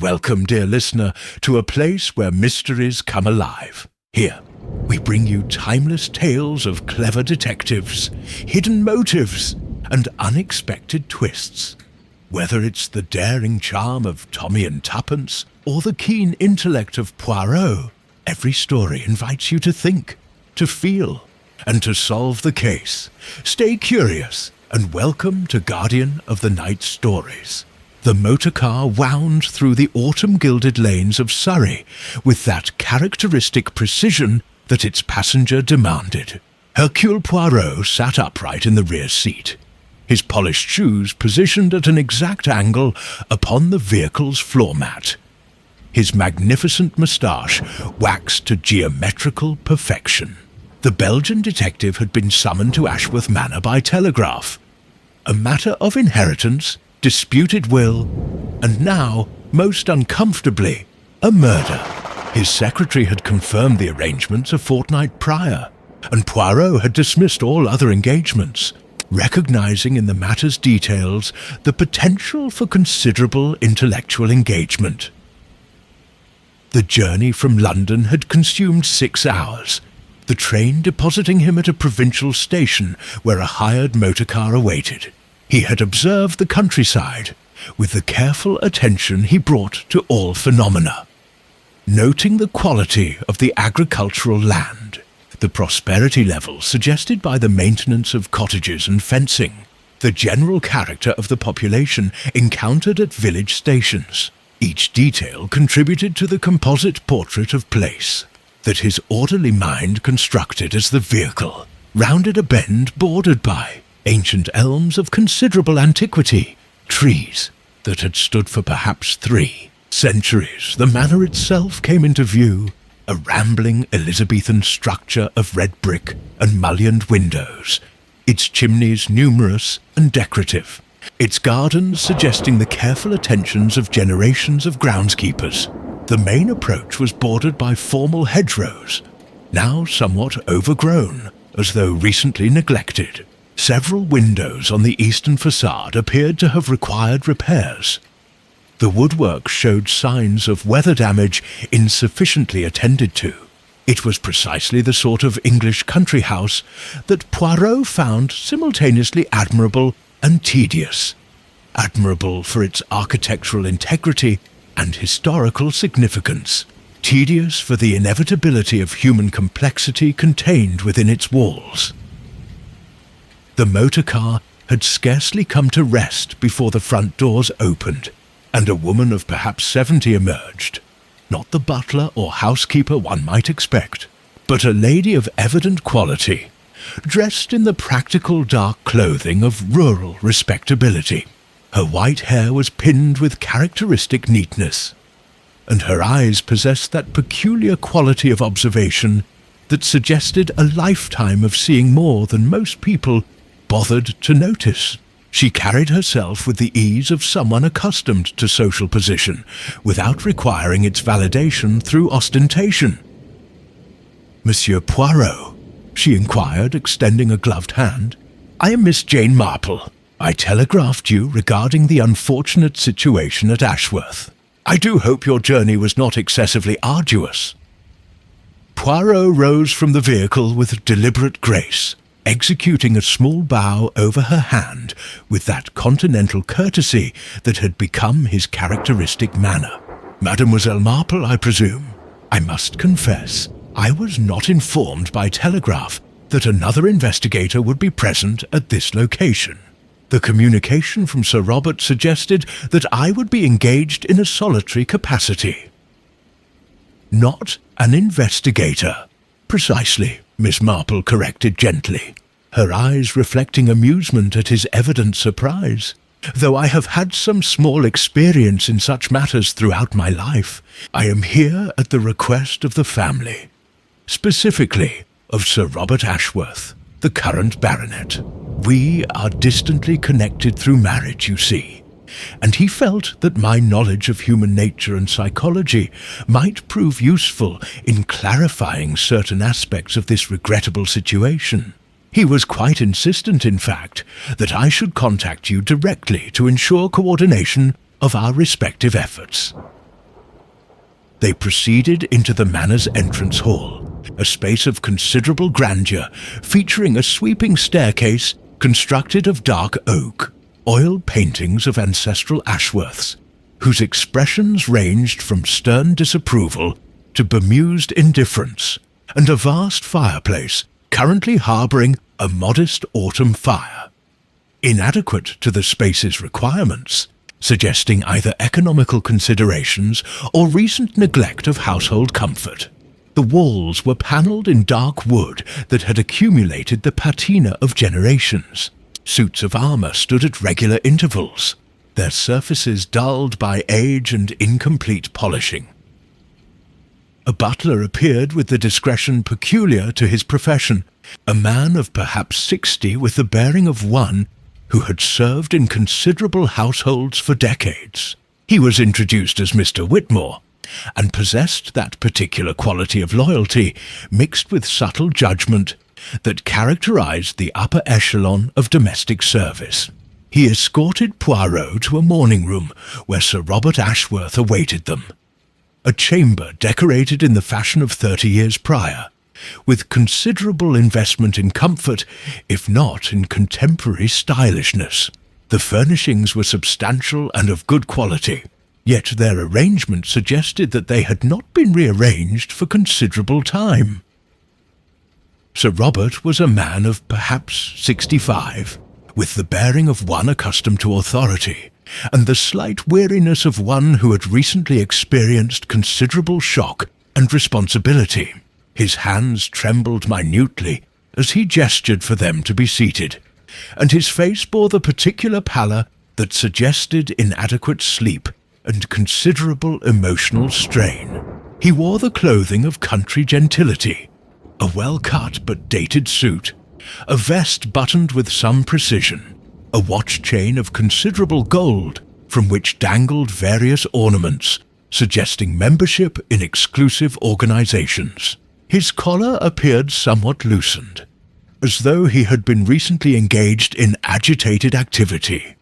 Welcome, dear listener, to a place where mysteries come alive. Here, we bring you timeless tales of clever detectives, hidden motives, and unexpected twists. Whether it's the daring charm of Tommy and Tuppence or the keen intellect of Poirot, every story invites you to think, to feel, and to solve the case. Stay curious and welcome to Guardian of the Night Stories. The motor car wound through the autumn-gilded lanes of Surrey with that characteristic precision that its passenger demanded. Hercule Poirot sat upright in the rear seat, his polished shoes positioned at an exact angle upon the vehicle's floor mat. His magnificent moustache waxed to geometrical perfection. The Belgian detective had been summoned to Ashworth Manor by telegraph. A matter of inheritance, disputed will, and now, most uncomfortably, a murder. His secretary had confirmed the arrangements a fortnight prior, and Poirot had dismissed all other engagements, recognizing in the matter's details the potential for considerable intellectual engagement. The journey from London had consumed 6 hours, the train depositing him at a provincial station where a hired motor car awaited. He had observed the countryside with the careful attention he brought to all phenomena, noting the quality of the agricultural land, the prosperity level suggested by the maintenance of cottages and fencing, the general character of the population encountered at village stations. Each detail contributed to the composite portrait of place that his orderly mind constructed as the vehicle rounded a bend bordered by ancient elms of considerable antiquity, trees that had stood for perhaps 3 centuries. The manor itself came into view, a rambling Elizabethan structure of red brick and mullioned windows, its chimneys numerous and decorative, its gardens suggesting the careful attentions of generations of groundskeepers. The main approach was bordered by formal hedgerows, now somewhat overgrown, as though recently neglected. Several windows on the eastern facade appeared to have required repairs. The woodwork showed signs of weather damage insufficiently attended to. It was precisely the sort of English country house that Poirot found simultaneously admirable and tedious. Admirable for its architectural integrity and historical significance. Tedious for the inevitability of human complexity contained within its walls. The motor car had scarcely come to rest before the front doors opened, and a woman of perhaps 70 emerged. Not the butler or housekeeper one might expect, but a lady of evident quality, dressed in the practical dark clothing of rural respectability. Her white hair was pinned with characteristic neatness, and her eyes possessed that peculiar quality of observation that suggested a lifetime of seeing more than most people bothered to notice. She carried herself with the ease of someone accustomed to social position, without requiring its validation through ostentation. "Monsieur Poirot," she inquired, extending a gloved hand. "I am Miss Jane Marple. I telegraphed you regarding the unfortunate situation at Ashworth. I do hope your journey was not excessively arduous." Poirot rose from the vehicle with deliberate grace, executing a small bow over her hand with that continental courtesy that had become his characteristic manner. "Mademoiselle Marple, I presume? I must confess, I was not informed by telegraph that another investigator would be present at this location. The communication from Sir Robert suggested that I would be engaged in a solitary capacity." "Not an investigator." "Precisely," Miss Marple corrected gently, her eyes reflecting amusement at his evident surprise. "Though I have had some small experience in such matters throughout my life, I am here at the request of the family, specifically of Sir Robert Ashworth, the current baronet. We are distantly connected through marriage, you see, and he felt that my knowledge of human nature and psychology might prove useful in clarifying certain aspects of this regrettable situation. He was quite insistent, in fact, that I should contact you directly to ensure coordination of our respective efforts." They proceeded into the manor's entrance hall, a space of considerable grandeur, featuring a sweeping staircase constructed of dark oak, oil paintings of ancestral Ashworths, whose expressions ranged from stern disapproval to bemused indifference, and a vast fireplace currently harbouring a modest autumn fire. Inadequate to the space's requirements, suggesting either economical considerations or recent neglect of household comfort. The walls were panelled in dark wood that had accumulated the patina of generations. Suits of armour stood at regular intervals, their surfaces dulled by age and incomplete polishing. A butler appeared with the discretion peculiar to his profession, a man of perhaps 60 with the bearing of one who had served in considerable households for decades. He was introduced as Mr. Whitmore, and possessed that particular quality of loyalty, mixed with subtle judgment, that characterized the upper echelon of domestic service. He escorted Poirot to a morning room where Sir Robert Ashworth awaited them, a chamber decorated in the fashion of 30 years prior, with considerable investment in comfort, if not in contemporary stylishness. The furnishings were substantial and of good quality, yet their arrangement suggested that they had not been rearranged for considerable time. Sir Robert was a man of perhaps 65, with the bearing of one accustomed to authority, and the slight weariness of one who had recently experienced considerable shock and responsibility. His hands trembled minutely as he gestured for them to be seated, and his face bore the particular pallor that suggested inadequate sleep and considerable emotional strain. He wore the clothing of country gentility, a well-cut but dated suit, a vest buttoned with some precision, a watch chain of considerable gold from which dangled various ornaments, suggesting membership in exclusive organizations. His collar appeared somewhat loosened, as though he had been recently engaged in agitated activity.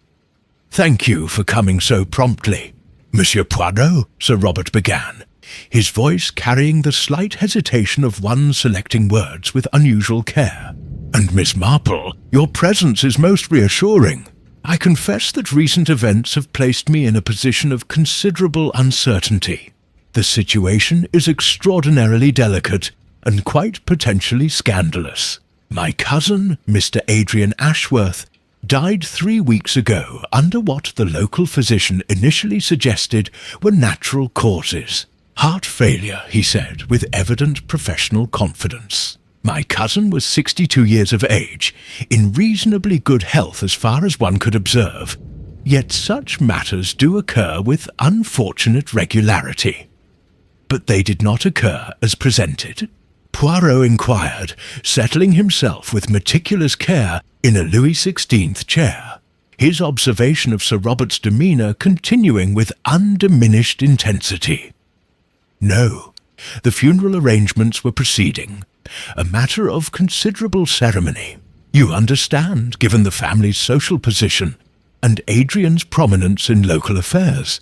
"Thank you for coming so promptly, Monsieur Poirot," Sir Robert began, his voice carrying the slight hesitation of one selecting words with unusual care. "And Miss Marple, your presence is most reassuring. I confess that recent events have placed me in a position of considerable uncertainty. The situation is extraordinarily delicate and quite potentially scandalous. My cousin, Mr. Adrian Ashworth, died 3 weeks ago under what the local physician initially suggested were natural causes. Heart failure, he said, with evident professional confidence. My cousin was 62 years of age, in reasonably good health as far as one could observe, yet such matters do occur with unfortunate regularity. But they did not occur as presented?" Poirot inquired, settling himself with meticulous care in a Louis XVI chair, his observation of Sir Robert's demeanour continuing with undiminished intensity. "No, the funeral arrangements were proceeding, a matter of considerable ceremony. You understand, given the family's social position and Adrian's prominence in local affairs.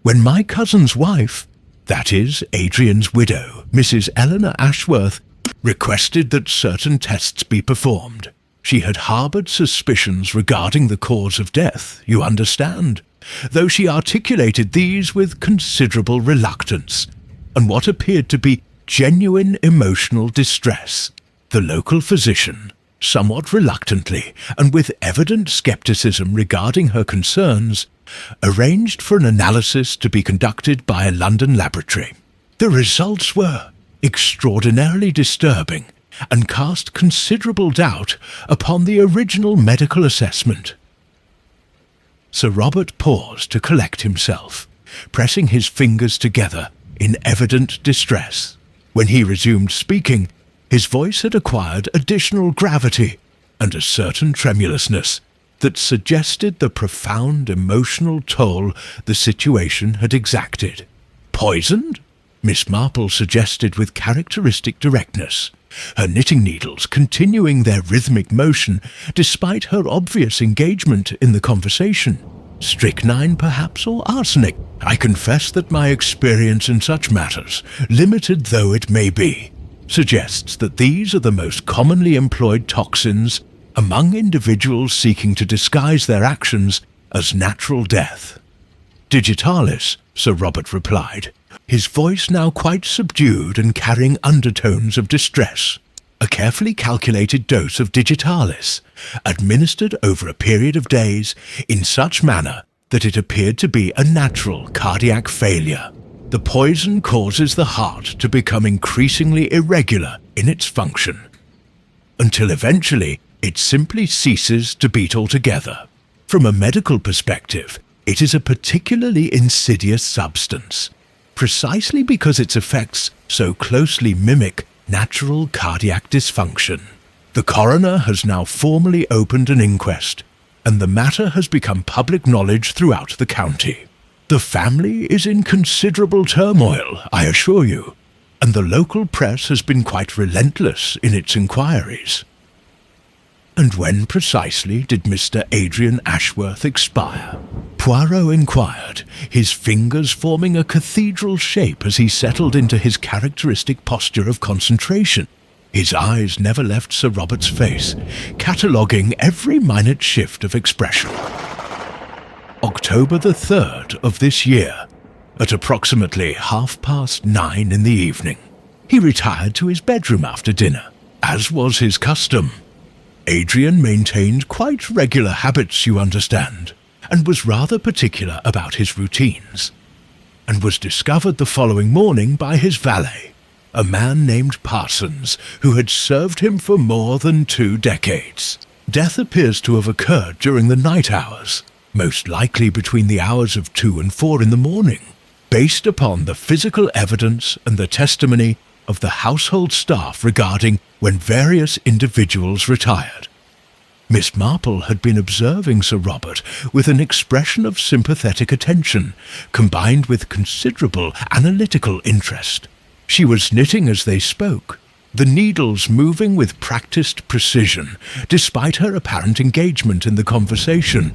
When my cousin's wife, that is, Adrian's widow, Mrs. Eleanor Ashworth, requested that certain tests be performed, she had harboured suspicions regarding the cause of death, you understand, though she articulated these with considerable reluctance, and what appeared to be genuine emotional distress. The local physician, somewhat reluctantly and with evident scepticism regarding her concerns, arranged for an analysis to be conducted by a London laboratory. The results were extraordinarily disturbing and cast considerable doubt upon the original medical assessment." Sir Robert paused to collect himself, pressing his fingers together in evident distress. When he resumed speaking, his voice had acquired additional gravity and a certain tremulousness that suggested the profound emotional toll the situation had exacted. "Poisoned?" Miss Marple suggested with characteristic directness, her knitting needles continuing their rhythmic motion despite her obvious engagement in the conversation. Strychnine, perhaps, or arsenic. I confess that my experience in such matters, limited though it may be, suggests that these are the most commonly employed toxins among individuals seeking to disguise their actions as natural death. Digitalis, Sir Robert replied, his voice now quite subdued and carrying undertones of distress. A carefully calculated dose of digitalis, administered over a period of days in such manner that it appeared to be a natural cardiac failure. The poison causes the heart to become increasingly irregular in its function, until eventually it simply ceases to beat altogether. From a medical perspective, it is a particularly insidious substance, precisely because its effects so closely mimic natural cardiac dysfunction. The coroner has now formally opened an inquest, and the matter has become public knowledge throughout the county. The family is in considerable turmoil, I assure you, and the local press has been quite relentless in its inquiries. And when precisely did Mr. Adrian Ashworth expire? Poirot inquired, his fingers forming a cathedral shape as he settled into his characteristic posture of concentration. His eyes never left Sir Robert's face, cataloguing every minute shift of expression. October the 3rd of this year, at approximately 9:30 in the evening, he retired to his bedroom after dinner, as was his custom. Adrian maintained quite regular habits, you understand, and was rather particular about his routines, and was discovered the following morning by his valet, a man named Parsons, who had served him for more than 2 decades. Death appears to have occurred during the night hours, most likely between the hours of 2 and 4 in the morning, based upon the physical evidence and the testimony of the household staff regarding when various individuals retired. Miss Marple had been observing Sir Robert with an expression of sympathetic attention, combined with considerable analytical interest. She was knitting as they spoke, the needles moving with practiced precision, despite her apparent engagement in the conversation,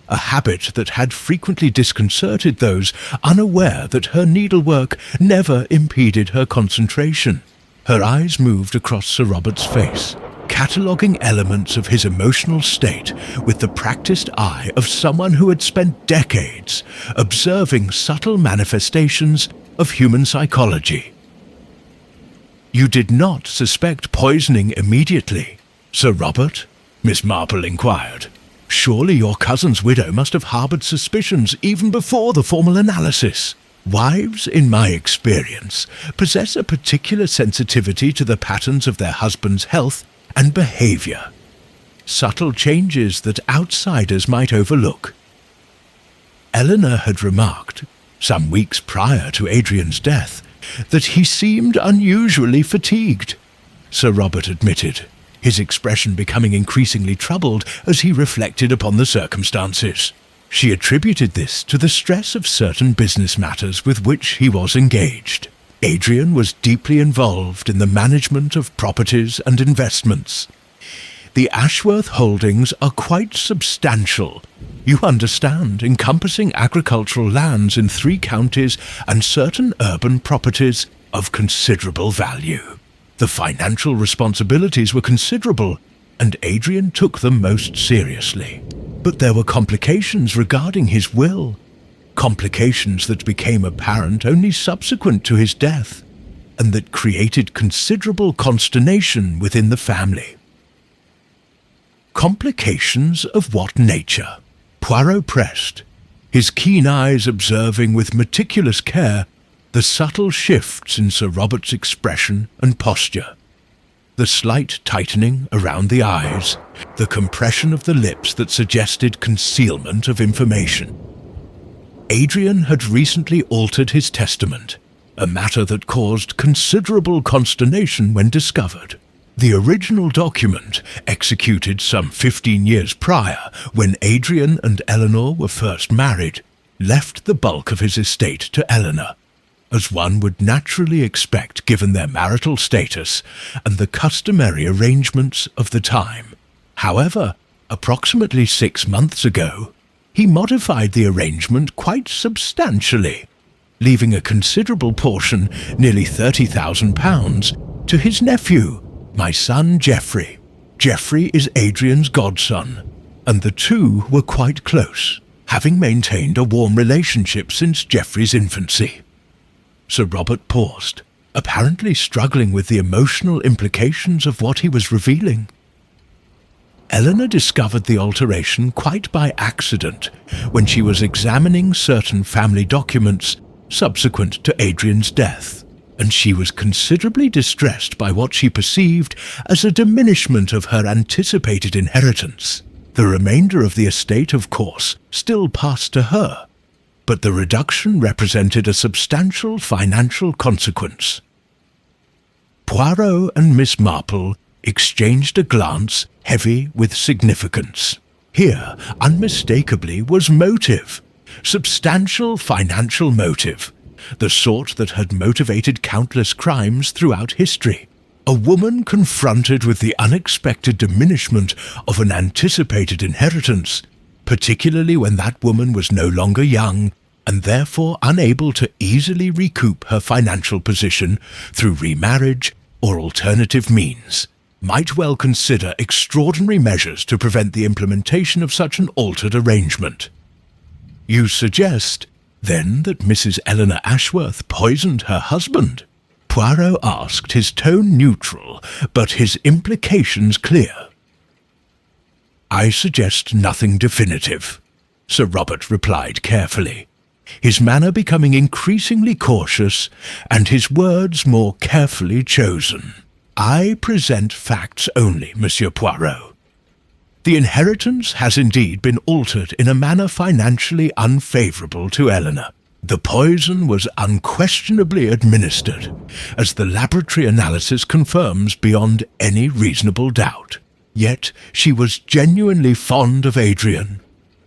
a habit that had frequently disconcerted those unaware that her needlework never impeded her concentration. Her eyes moved across Sir Robert's face, cataloguing elements of his emotional state with the practiced eye of someone who had spent decades observing subtle manifestations of human psychology. "You did not suspect poisoning immediately, Sir Robert?" Miss Marple inquired. "Surely your cousin's widow must have harboured suspicions even before the formal analysis. Wives, in my experience, possess a particular sensitivity to the patterns of their husband's health and behaviour, subtle changes that outsiders might overlook." Eleanor had remarked, some weeks prior to Adrian's death, that he seemed unusually fatigued, Sir Robert admitted, his expression becoming increasingly troubled as he reflected upon the circumstances. She attributed this to the stress of certain business matters with which he was engaged. Adrian was deeply involved in the management of properties and investments. The Ashworth holdings are quite substantial, you understand, encompassing agricultural lands in 3 counties and certain urban properties of considerable value. The financial responsibilities were considerable, and Adrian took them most seriously. But there were complications regarding his will, complications that became apparent only subsequent to his death, and that created considerable consternation within the family. Complications of what nature? Poirot pressed, his keen eyes observing with meticulous care the subtle shifts in Sir Robert's expression and posture, the slight tightening around the eyes, the compression of the lips that suggested concealment of information. Adrian had recently altered his testament, a matter that caused considerable consternation when discovered. The original document, executed some 15 years prior, when Adrian and Eleanor were first married, left the bulk of his estate to Eleanor, as one would naturally expect given their marital status and the customary arrangements of the time. However, approximately 6 months ago, he modified the arrangement quite substantially, leaving a considerable portion, nearly £30,000, to his nephew, my son Geoffrey. Geoffrey is Adrian's godson, and the two were quite close, having maintained a warm relationship since Geoffrey's infancy. Sir Robert paused, apparently struggling with the emotional implications of what he was revealing. Eleanor discovered the alteration quite by accident when she was examining certain family documents subsequent to Adrian's death, and she was considerably distressed by what she perceived as a diminishment of her anticipated inheritance. The remainder of the estate, of course, still passed to her, but the reduction represented a substantial financial consequence. Poirot and Miss Marple exchanged a glance heavy with significance. Here, unmistakably, was motive. Substantial financial motive, the sort that had motivated countless crimes throughout history. A woman confronted with the unexpected diminishment of an anticipated inheritance, particularly when that woman was no longer young and therefore unable to easily recoup her financial position through remarriage or alternative means, might well consider extraordinary measures to prevent the implementation of such an altered arrangement. You suggest, then, that Mrs. Eleanor Ashworth poisoned her husband? Poirot asked, his tone neutral, but his implications clear. I suggest nothing definitive, Sir Robert replied carefully, his manner becoming increasingly cautious and his words more carefully chosen. I present facts only, Monsieur Poirot. The inheritance has indeed been altered in a manner financially unfavourable to Eleanor. The poison was unquestionably administered, as the laboratory analysis confirms beyond any reasonable doubt. Yet she was genuinely fond of Adrian,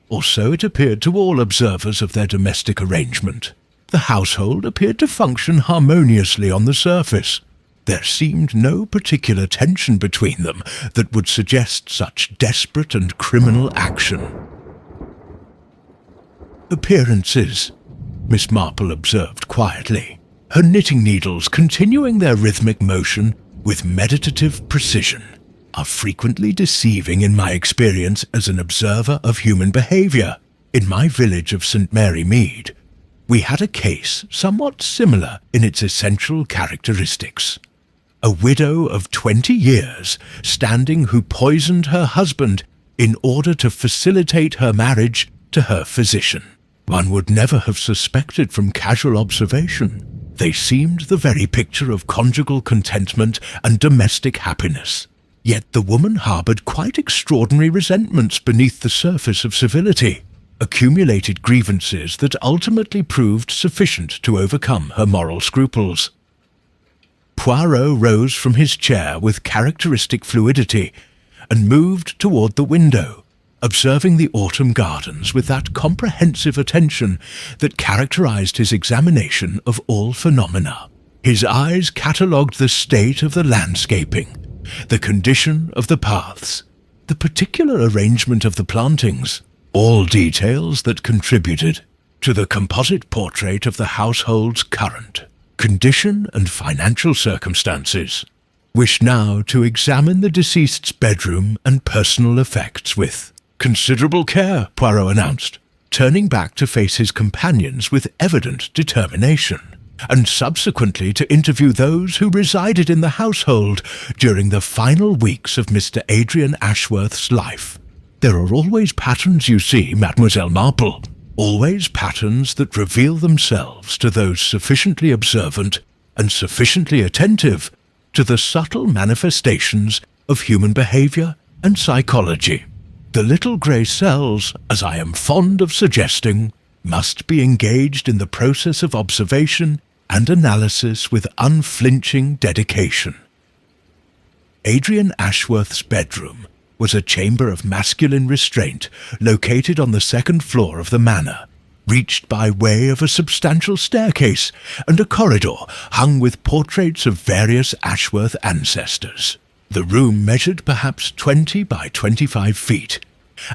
or so it appeared to all observers of their domestic arrangement. The household appeared to function harmoniously on the surface. There seemed no particular tension between them that would suggest such desperate and criminal action. Appearances, Miss Marple observed quietly, her knitting needles continuing their rhythmic motion with meditative precision, are frequently deceiving in my experience as an observer of human behaviour. In my village of St. Mary Mead, we had a case somewhat similar in its essential characteristics. A widow of 20 years, standing who poisoned her husband in order to facilitate her marriage to her physician. One would never have suspected from casual observation. They seemed the very picture of conjugal contentment and domestic happiness. Yet the woman harboured quite extraordinary resentments beneath the surface of civility, accumulated grievances that ultimately proved sufficient to overcome her moral scruples. Poirot rose from his chair with characteristic fluidity and moved toward the window, observing the autumn gardens with that comprehensive attention that characterized his examination of all phenomena. His eyes catalogued the state of the landscaping, the condition of the paths, the particular arrangement of the plantings, all details that contributed to the composite portrait of the household's current condition and financial circumstances. Wish now to examine the deceased's bedroom and personal effects with considerable care, Poirot announced, turning back to face his companions with evident determination, and subsequently to interview those who resided in the household during the final weeks of Mr. Adrian Ashworth's life. There are always patterns, you see, Mademoiselle Marple, always patterns that reveal themselves to those sufficiently observant and sufficiently attentive to the subtle manifestations of human behaviour and psychology. The little grey cells, as I am fond of suggesting, must be engaged in the process of observation and analysis with unflinching dedication. Adrian Ashworth's bedroom was a chamber of masculine restraint located on the second floor of the manor, reached by way of a substantial staircase and a corridor hung with portraits of various Ashworth ancestors. The room measured perhaps 20 by 25 feet,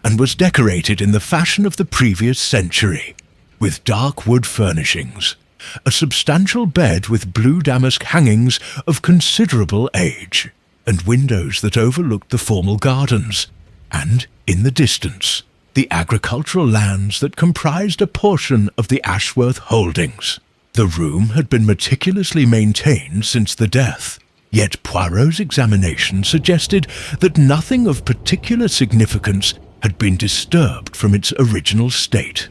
and was decorated in the fashion of the previous century, with dark wood furnishings, a substantial bed with blue damask hangings of considerable age, and windows that overlooked the formal gardens, and, in the distance, the agricultural lands that comprised a portion of the Ashworth holdings. The room had been meticulously maintained since the death, yet Poirot's examination suggested that nothing of particular significance had been disturbed from its original state.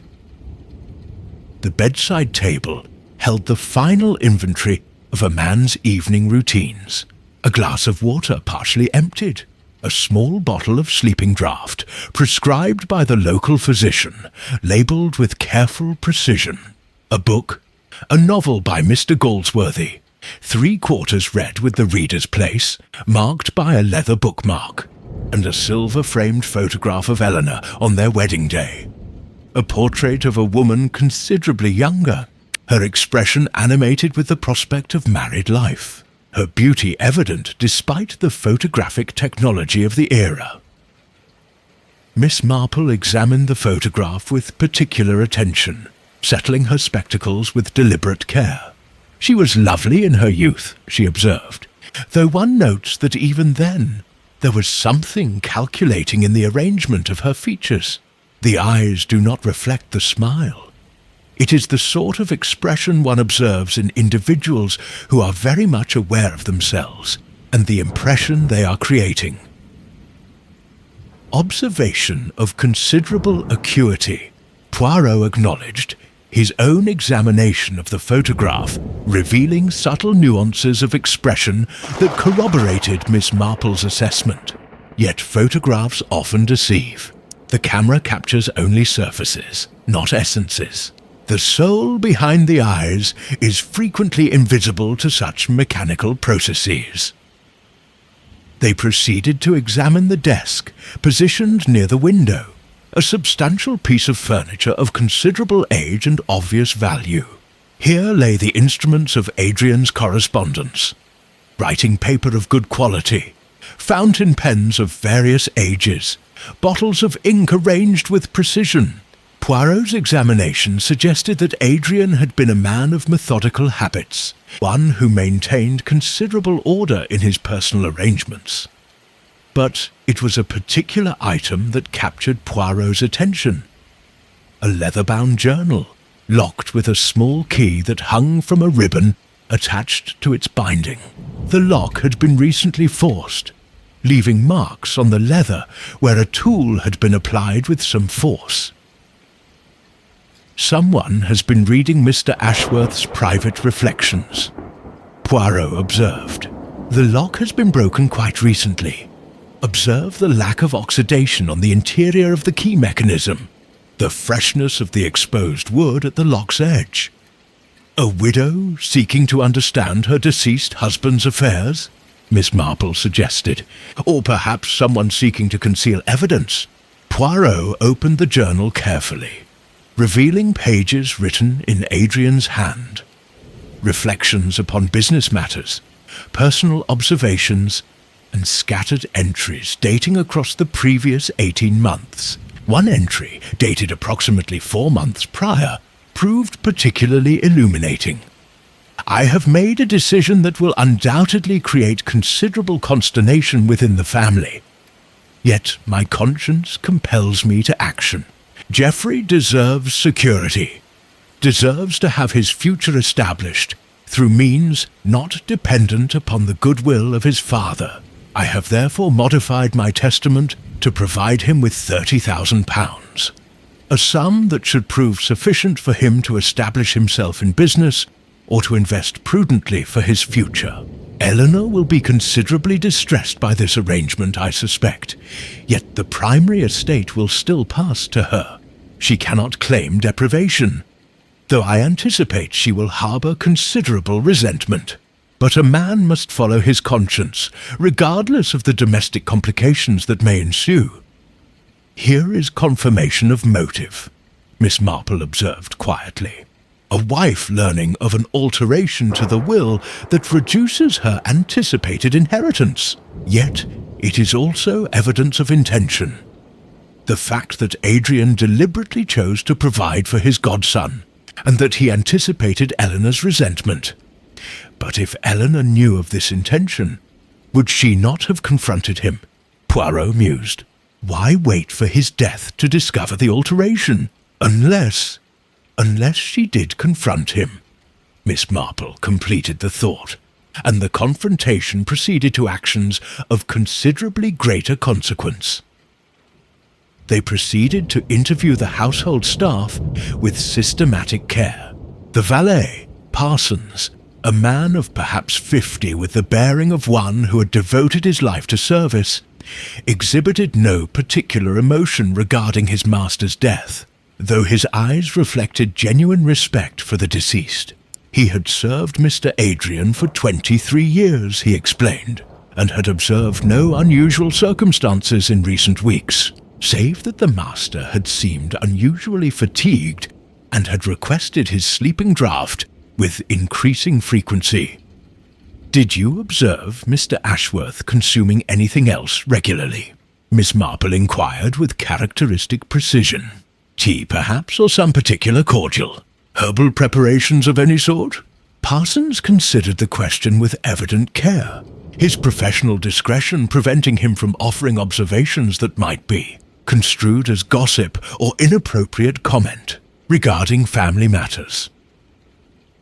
The bedside table held the final inventory of a man's evening routines: a glass of water partially emptied, a small bottle of sleeping draught prescribed by the local physician, labelled with careful precision, a book, a novel by Mr. Galsworthy, 3/4 read with the reader's place, marked by a leather bookmark, and a silver-framed photograph of Eleanor on their wedding day. A portrait of a woman considerably younger, her expression animated with the prospect of married life, her beauty evident despite the photographic technology of the era. Miss Marple examined the photograph with particular attention, settling her spectacles with deliberate care. She was lovely in her youth, she observed, though one notes that even then there was something calculating in the arrangement of her features. The eyes do not reflect the smile. It is the sort of expression one observes in individuals who are very much aware of themselves and the impression they are creating. Observation of considerable acuity, Poirot acknowledged, his own examination of the photograph revealing subtle nuances of expression that corroborated Miss Marple's assessment. Yet photographs often deceive. The camera captures only surfaces, not essences. The soul behind the eyes is frequently invisible to such mechanical processes. They proceeded to examine the desk, positioned near the window, a substantial piece of furniture of considerable age and obvious value. Here lay the instruments of Adrian's correspondence, writing paper of good quality, fountain pens of various ages, bottles of ink arranged with precision. Poirot's examination suggested that Adrian had been a man of methodical habits, one who maintained considerable order in his personal arrangements. But it was a particular item that captured Poirot's attention: a leather-bound journal, locked with a small key that hung from a ribbon attached to its binding. The lock had been recently forced, leaving marks on the leather where a tool had been applied with some force. Someone has been reading Mr. Ashworth's private reflections, Poirot observed. The lock has been broken quite recently. Observe the lack of oxidation on the interior of the key mechanism, the freshness of the exposed wood at the lock's edge. A widow seeking to understand her deceased husband's affairs, Miss Marple suggested, or perhaps someone seeking to conceal evidence. Poirot opened the journal carefully, revealing pages written in Adrian's hand, reflections upon business matters, personal observations, and scattered entries dating across the previous 18 months. One entry, dated approximately 4 months prior, proved particularly illuminating. I have made a decision that will undoubtedly create considerable consternation within the family. Yet my conscience compels me to action. Geoffrey deserves security, deserves to have his future established through means not dependent upon the goodwill of his father. I have therefore modified my testament to provide him with £30,000, a sum that should prove sufficient for him to establish himself in business or to invest prudently for his future. Eleanor will be considerably distressed by this arrangement, I suspect, yet the primary estate will still pass to her. She cannot claim deprivation, though I anticipate she will harbour considerable resentment. But a man must follow his conscience, regardless of the domestic complications that may ensue. Here is confirmation of motive, Miss Marple observed quietly. A wife learning of an alteration to the will that reduces her anticipated inheritance. Yet it is also evidence of intention. The fact that Adrian deliberately chose to provide for his godson, and that he anticipated Eleanor's resentment. But if Eleanor knew of this intention, would she not have confronted him? Poirot mused. Why wait for his death to discover the alteration? Unless she did confront him. Miss Marple completed the thought, and the confrontation proceeded to actions of considerably greater consequence. They proceeded to interview the household staff with systematic care. The valet, Parsons, a man of perhaps 50 with the bearing of one who had devoted his life to service, exhibited no particular emotion regarding his master's death, though his eyes reflected genuine respect for the deceased. He had served Mr. Adrian for 23 years, he explained, and had observed no unusual circumstances in recent weeks, save that the master had seemed unusually fatigued and had requested his sleeping draught with increasing frequency. Did you observe Mr. Ashworth consuming anything else regularly? Miss Marple inquired with characteristic precision. Tea, perhaps, or some particular cordial? Herbal preparations of any sort? Parsons considered the question with evident care, his professional discretion preventing him from offering observations that might be construed as gossip or inappropriate comment regarding family matters.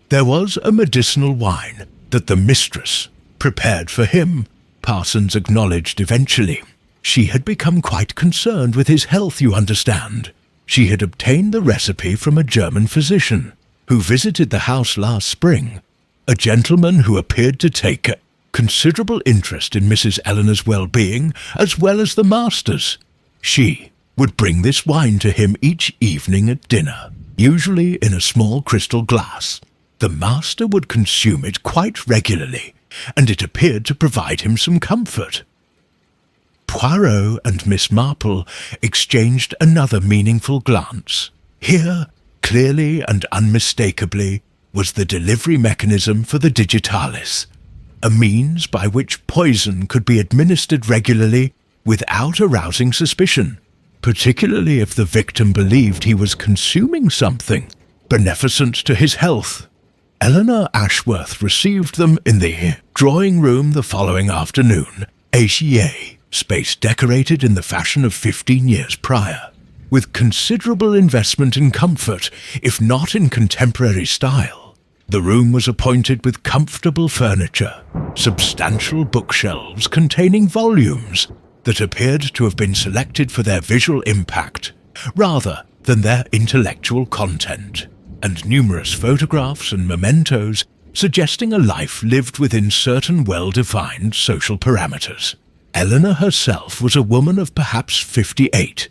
There was a medicinal wine that the mistress prepared for him, Parsons acknowledged eventually. She had become quite concerned with his health, you understand. She had obtained the recipe from a German physician who visited the house last spring, a gentleman who appeared to take a considerable interest in Mrs. Eleanor's well-being as well as the master's. She would bring this wine to him each evening at dinner, usually in a small crystal glass. The master would consume it quite regularly, and it appeared to provide him some comfort. Poirot and Miss Marple exchanged another meaningful glance. Here, clearly and unmistakably, was the delivery mechanism for the digitalis, a means by which poison could be administered regularly without arousing suspicion, particularly if the victim believed he was consuming something beneficent to his health. Eleanor Ashworth received them in the drawing room the following afternoon, a space decorated in the fashion of 15 years prior, with considerable investment in comfort, if not in contemporary style. The room was appointed with comfortable furniture, substantial bookshelves containing volumes that appeared to have been selected for their visual impact, rather than their intellectual content, and numerous photographs and mementos suggesting a life lived within certain well-defined social parameters. Eleanor herself was a woman of perhaps 58,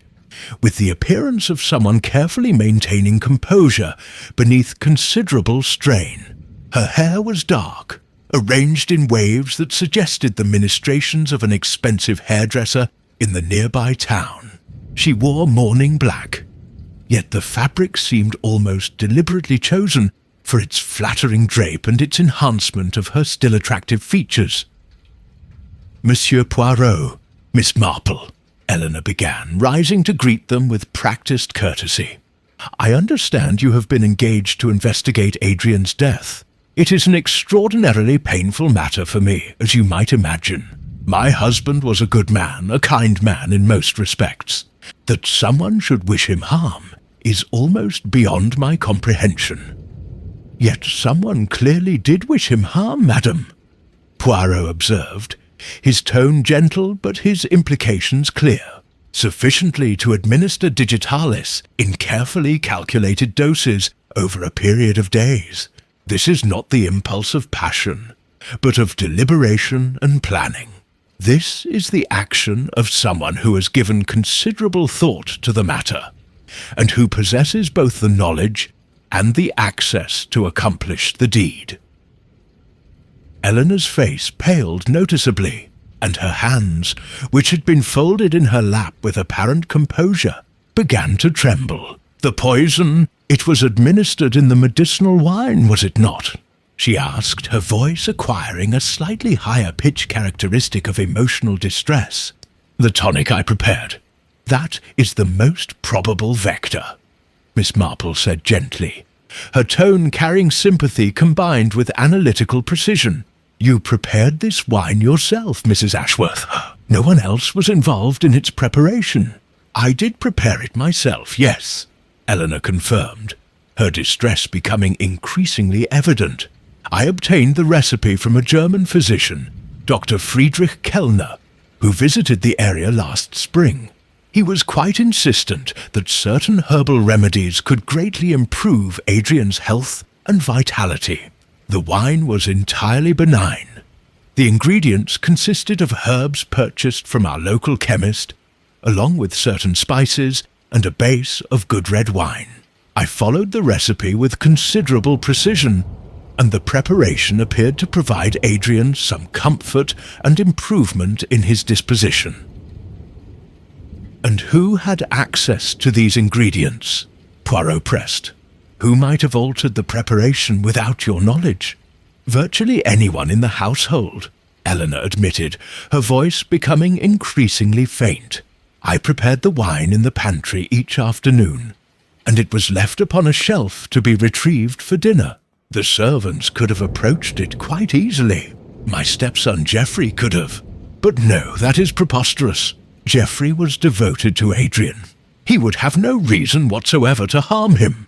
with the appearance of someone carefully maintaining composure beneath considerable strain. Her hair was dark, arranged in waves that suggested the ministrations of an expensive hairdresser in the nearby town. She wore mourning black, yet the fabric seemed almost deliberately chosen for its flattering drape and its enhancement of her still attractive features. Monsieur Poirot, Miss Marple, Eleanor began, rising to greet them with practiced courtesy. I understand you have been engaged to investigate Adrian's death. It is an extraordinarily painful matter for me, as you might imagine. My husband was a good man, a kind man in most respects. That someone should wish him harm is almost beyond my comprehension. Yet someone clearly did wish him harm, madam, Poirot observed, his tone gentle but his implications clear, sufficiently to administer digitalis in carefully calculated doses over a period of days. This is not the impulse of passion, but of deliberation and planning. This is the action of someone who has given considerable thought to the matter, and who possesses both the knowledge and the access to accomplish the deed. Eleanor's face paled noticeably, and her hands, which had been folded in her lap with apparent composure, began to tremble. The poison, it was administered in the medicinal wine, was it not? She asked, her voice acquiring a slightly higher pitch characteristic of emotional distress. The tonic I prepared. That is the most probable vector, Miss Marple said gently, her tone carrying sympathy combined with analytical precision. You prepared this wine yourself, Mrs. Ashworth. No one else was involved in its preparation. I did prepare it myself, yes, Eleanor confirmed, her distress becoming increasingly evident. I obtained the recipe from a German physician, Dr. Friedrich Kellner, who visited the area last spring. He was quite insistent that certain herbal remedies could greatly improve Adrian's health and vitality. The wine was entirely benign. The ingredients consisted of herbs purchased from our local chemist, along with certain spices and a base of good red wine. I followed the recipe with considerable precision, and the preparation appeared to provide Adrian some comfort and improvement in his disposition. And who had access to these ingredients? Poirot pressed. Who might have altered the preparation without your knowledge? Virtually anyone in the household, Eleanor admitted, her voice becoming increasingly faint. I prepared the wine in the pantry each afternoon, and it was left upon a shelf to be retrieved for dinner. The servants could have approached it quite easily. My stepson Geoffrey could have. But no, that is preposterous. Geoffrey was devoted to Adrian. He would have no reason whatsoever to harm him.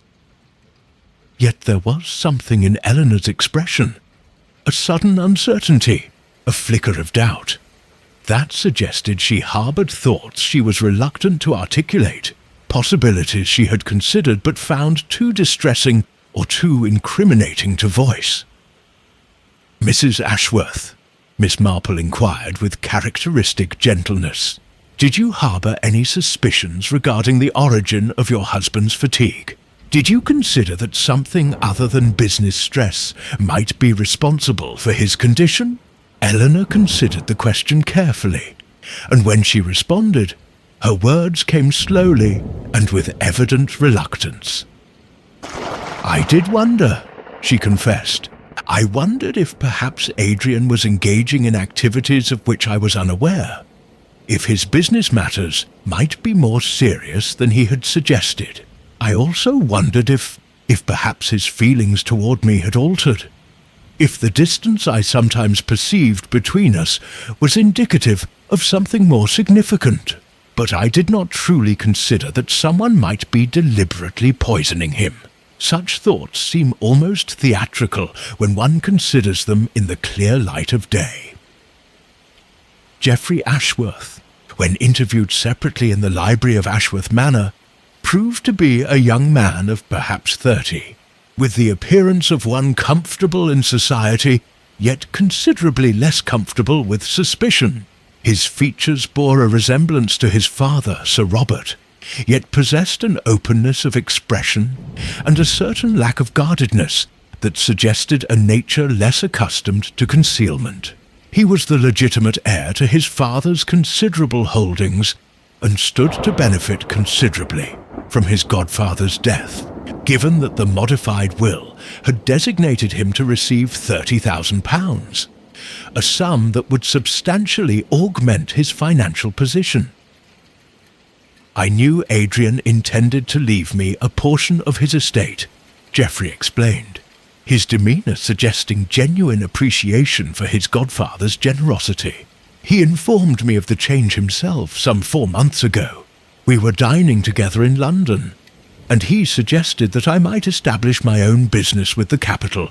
Yet there was something in Eleanor's expression. A sudden uncertainty, a flicker of doubt. That suggested she harboured thoughts she was reluctant to articulate, possibilities she had considered but found too distressing or too incriminating to voice. Mrs. Ashworth, Miss Marple inquired with characteristic gentleness, did you harbour any suspicions regarding the origin of your husband's fatigue? Did you consider that something other than business stress might be responsible for his condition? Eleanor considered the question carefully, and when she responded, her words came slowly and with evident reluctance. I did wonder, she confessed. I wondered if perhaps Adrian was engaging in activities of which I was unaware, if his business matters might be more serious than he had suggested. I also wondered if perhaps his feelings toward me had altered, if the distance I sometimes perceived between us was indicative of something more significant. But I did not truly consider that someone might be deliberately poisoning him. Such thoughts seem almost theatrical when one considers them in the clear light of day. Geoffrey Ashworth, when interviewed separately in the library of Ashworth Manor, proved to be a young man of perhaps 30, with the appearance of one comfortable in society, yet considerably less comfortable with suspicion. His features bore a resemblance to his father, Sir Robert, yet possessed an openness of expression and a certain lack of guardedness that suggested a nature less accustomed to concealment. He was the legitimate heir to his father's considerable holdings and stood to benefit considerably from his godfather's death, given that the modified will had designated him to receive £30,000, a sum that would substantially augment his financial position. I knew Adrian intended to leave me a portion of his estate, Geoffrey explained, his demeanour suggesting genuine appreciation for his godfather's generosity. He informed me of the change himself some 4 months ago. We were dining together in London, and he suggested that I might establish my own business with the capital,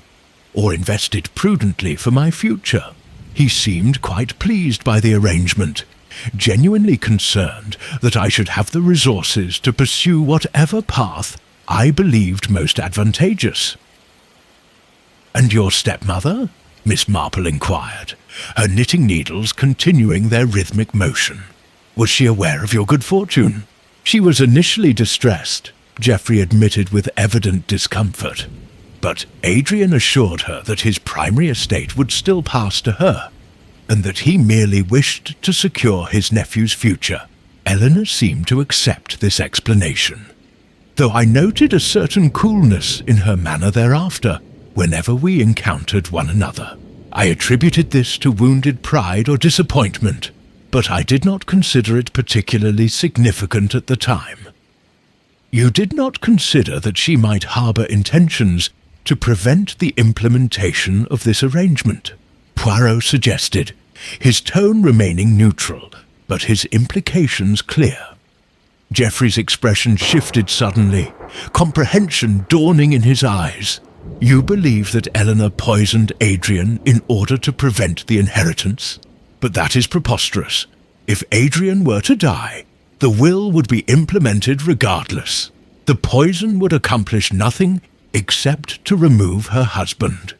or invest it prudently for my future. He seemed quite pleased by the arrangement, genuinely concerned that I should have the resources to pursue whatever path I believed most advantageous. "And your stepmother?" Miss Marple inquired, her knitting needles continuing their rhythmic motion. "Was she aware of your good fortune?" "She was initially distressed," Geoffrey admitted with evident discomfort, but Adrian assured her that his primary estate would still pass to her, and that he merely wished to secure his nephew's future. Eleanor seemed to accept this explanation, though I noted a certain coolness in her manner thereafter whenever we encountered one another. I attributed this to wounded pride or disappointment, but I did not consider it particularly significant at the time. You did not consider that she might harbour intentions to prevent the implementation of this arrangement, Poirot suggested, his tone remaining neutral, but his implications clear. Geoffrey's expression shifted suddenly, comprehension dawning in his eyes. You believe that Eleanor poisoned Adrian in order to prevent the inheritance? But that is preposterous. If Adrian were to die, the will would be implemented regardless. The poison would accomplish nothing except to remove her husband.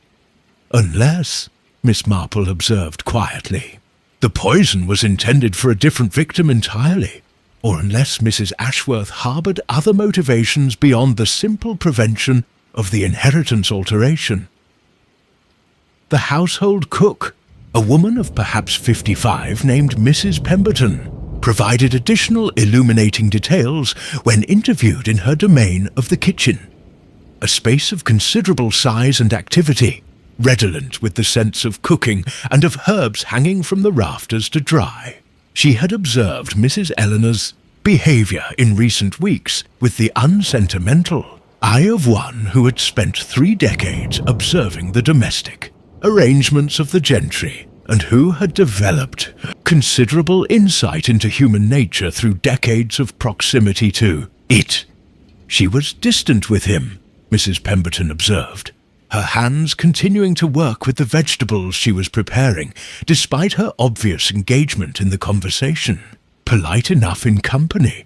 Unless, Miss Marple observed quietly, the poison was intended for a different victim entirely, or unless Mrs. Ashworth harboured other motivations beyond the simple prevention of the inheritance alteration. The household cook, a woman of perhaps 55 named Mrs. Pemberton, provided additional illuminating details when interviewed in her domain of the kitchen, a space of considerable size and activity, redolent with the sense of cooking and of herbs hanging from the rafters to dry. She had observed Mrs. Eleanor's behaviour in recent weeks with the unsentimental eye of one who had spent 3 decades observing the domestic arrangements of the gentry, and who had developed considerable insight into human nature through decades of proximity to it. She was distant with him, Mrs. Pemberton observed, her hands continuing to work with the vegetables she was preparing, despite her obvious engagement in the conversation, polite enough in company.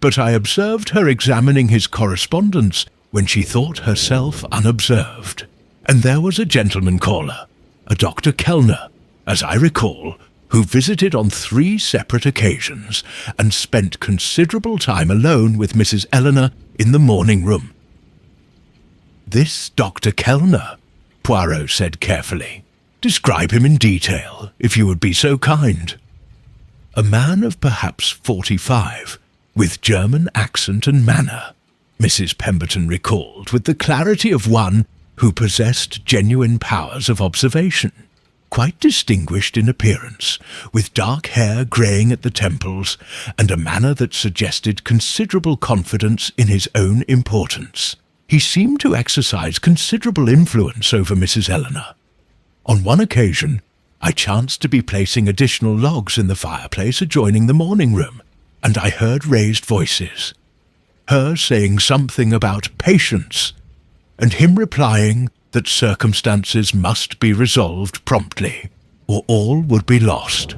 But I observed her examining his correspondence when she thought herself unobserved. And there was a gentleman caller, a Dr. Kellner, as I recall, who visited on 3 separate occasions and spent considerable time alone with Mrs. Eleanor in the morning room. This Dr. Kellner, Poirot said carefully. Describe him in detail, if you would be so kind. A man of perhaps 45, with German accent and manner, Mrs. Pemberton recalled with the clarity of one who possessed genuine powers of observation, quite distinguished in appearance, with dark hair greying at the temples, and a manner that suggested considerable confidence in his own importance. He seemed to exercise considerable influence over Mrs. Eleanor. On one occasion, I chanced to be placing additional logs in the fireplace adjoining the morning room, and I heard raised voices, her saying something about patience, and him replying that circumstances must be resolved promptly, or all would be lost.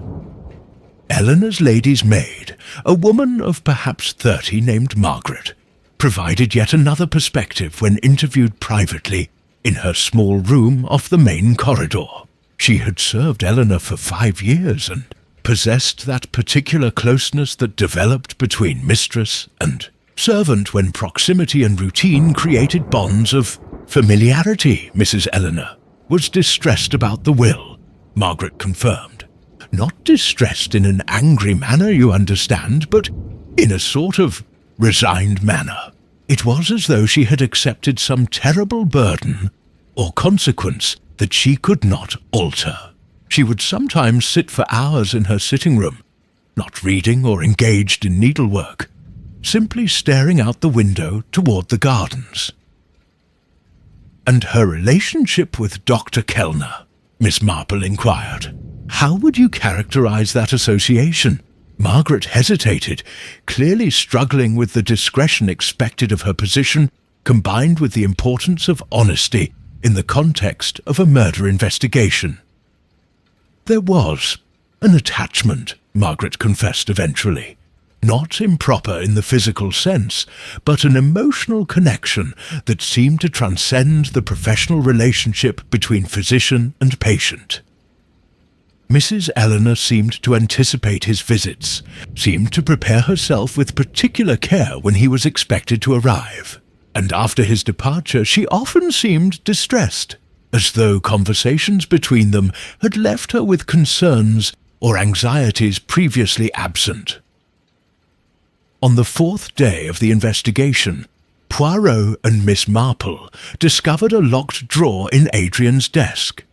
Eleanor's lady's maid, a woman of perhaps 30 named Margaret, provided yet another perspective when interviewed privately in her small room off the main corridor. She had served Eleanor for 5 years and possessed that particular closeness that developed between mistress and servant when proximity and routine created bonds of familiarity. Mrs. Eleanor was distressed about the will, Margaret confirmed. Not distressed in an angry manner, you understand, but in a sort of resigned manner. It was as though she had accepted some terrible burden or consequence that she could not alter. She would sometimes sit for hours in her sitting room, not reading or engaged in needlework, simply staring out the window toward the gardens. And her relationship with Dr. Kellner, Miss Marple inquired. How would you characterize that association? Margaret hesitated, clearly struggling with the discretion expected of her position, combined with the importance of honesty in the context of a murder investigation. There was an attachment, Margaret confessed eventually. Not improper in the physical sense, but an emotional connection that seemed to transcend the professional relationship between physician and patient. Mrs. Eleanor seemed to anticipate his visits, seemed to prepare herself with particular care when he was expected to arrive, and after his departure she often seemed distressed, as though conversations between them had left her with concerns or anxieties previously absent. On the 4th day of the investigation, Poirot and Miss Marple discovered a locked drawer in Adrian's desk,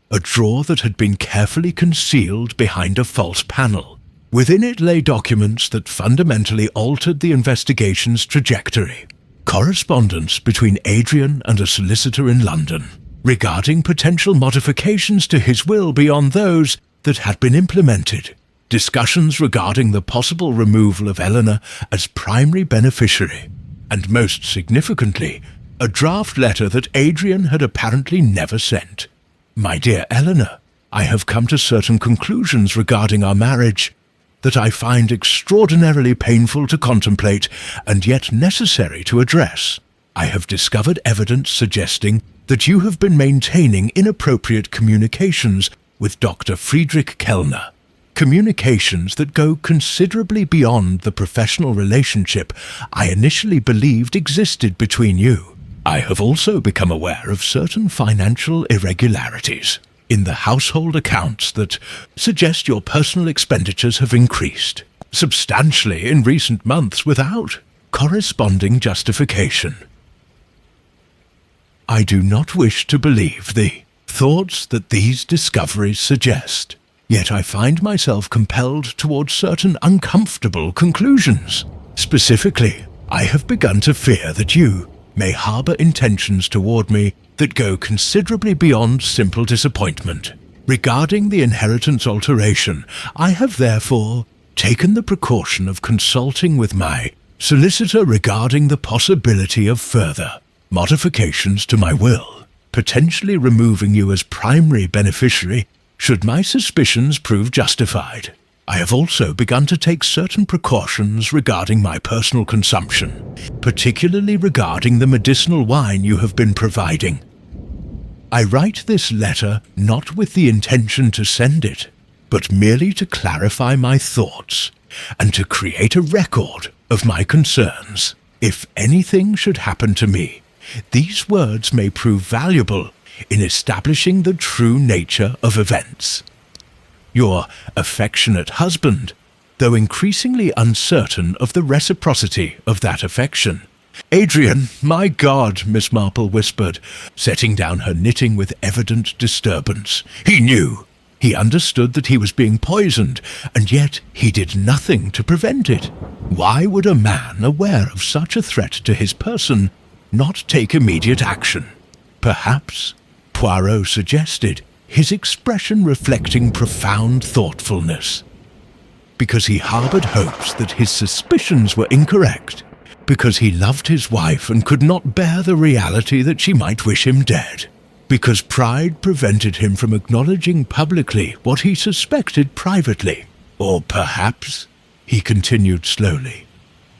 a drawer that had been carefully concealed behind a false panel, Within it lay documents that fundamentally altered the investigation's trajectory. Correspondence between Adrian and a solicitor in London regarding potential modifications to his will beyond those that had been implemented. Discussions regarding the possible removal of Eleanor as primary beneficiary. And most significantly, a draft letter that Adrian had apparently never sent. My dear Eleanor, I have come to certain conclusions regarding our marriage that I find extraordinarily painful to contemplate and yet necessary to address. I have discovered evidence suggesting that you have been maintaining inappropriate communications with Dr. Friedrich Kellner. Communications that go considerably beyond the professional relationship I initially believed existed between you. I have also become aware of certain financial irregularities in the household accounts that suggest your personal expenditures have increased substantially in recent months without corresponding justification. I do not wish to believe the thoughts that these discoveries suggest, yet I find myself compelled towards certain uncomfortable conclusions. Specifically, I have begun to fear that you may harbour intentions toward me that go considerably beyond simple disappointment. Regarding the inheritance alteration, I have therefore taken the precaution of consulting with my solicitor regarding the possibility of further modifications to my will, potentially removing you as primary beneficiary should my suspicions prove justified. I have also begun to take certain precautions regarding my personal consumption, particularly regarding the medicinal wine you have been providing. I write this letter not with the intention to send it, but merely to clarify my thoughts and to create a record of my concerns. If anything should happen to me, these words may prove valuable in establishing the true nature of events. Your affectionate husband, though increasingly uncertain of the reciprocity of that affection. Adrian, my God, Miss Marple whispered, setting down her knitting with evident disturbance. He knew. He understood that he was being poisoned, and yet he did nothing to prevent it. Why would a man aware of such a threat to his person not take immediate action? Perhaps, Poirot suggested, his expression reflecting profound thoughtfulness. Because he harboured hopes that his suspicions were incorrect. Because he loved his wife and could not bear the reality that she might wish him dead. Because pride prevented him from acknowledging publicly what he suspected privately. Or perhaps, he continued slowly,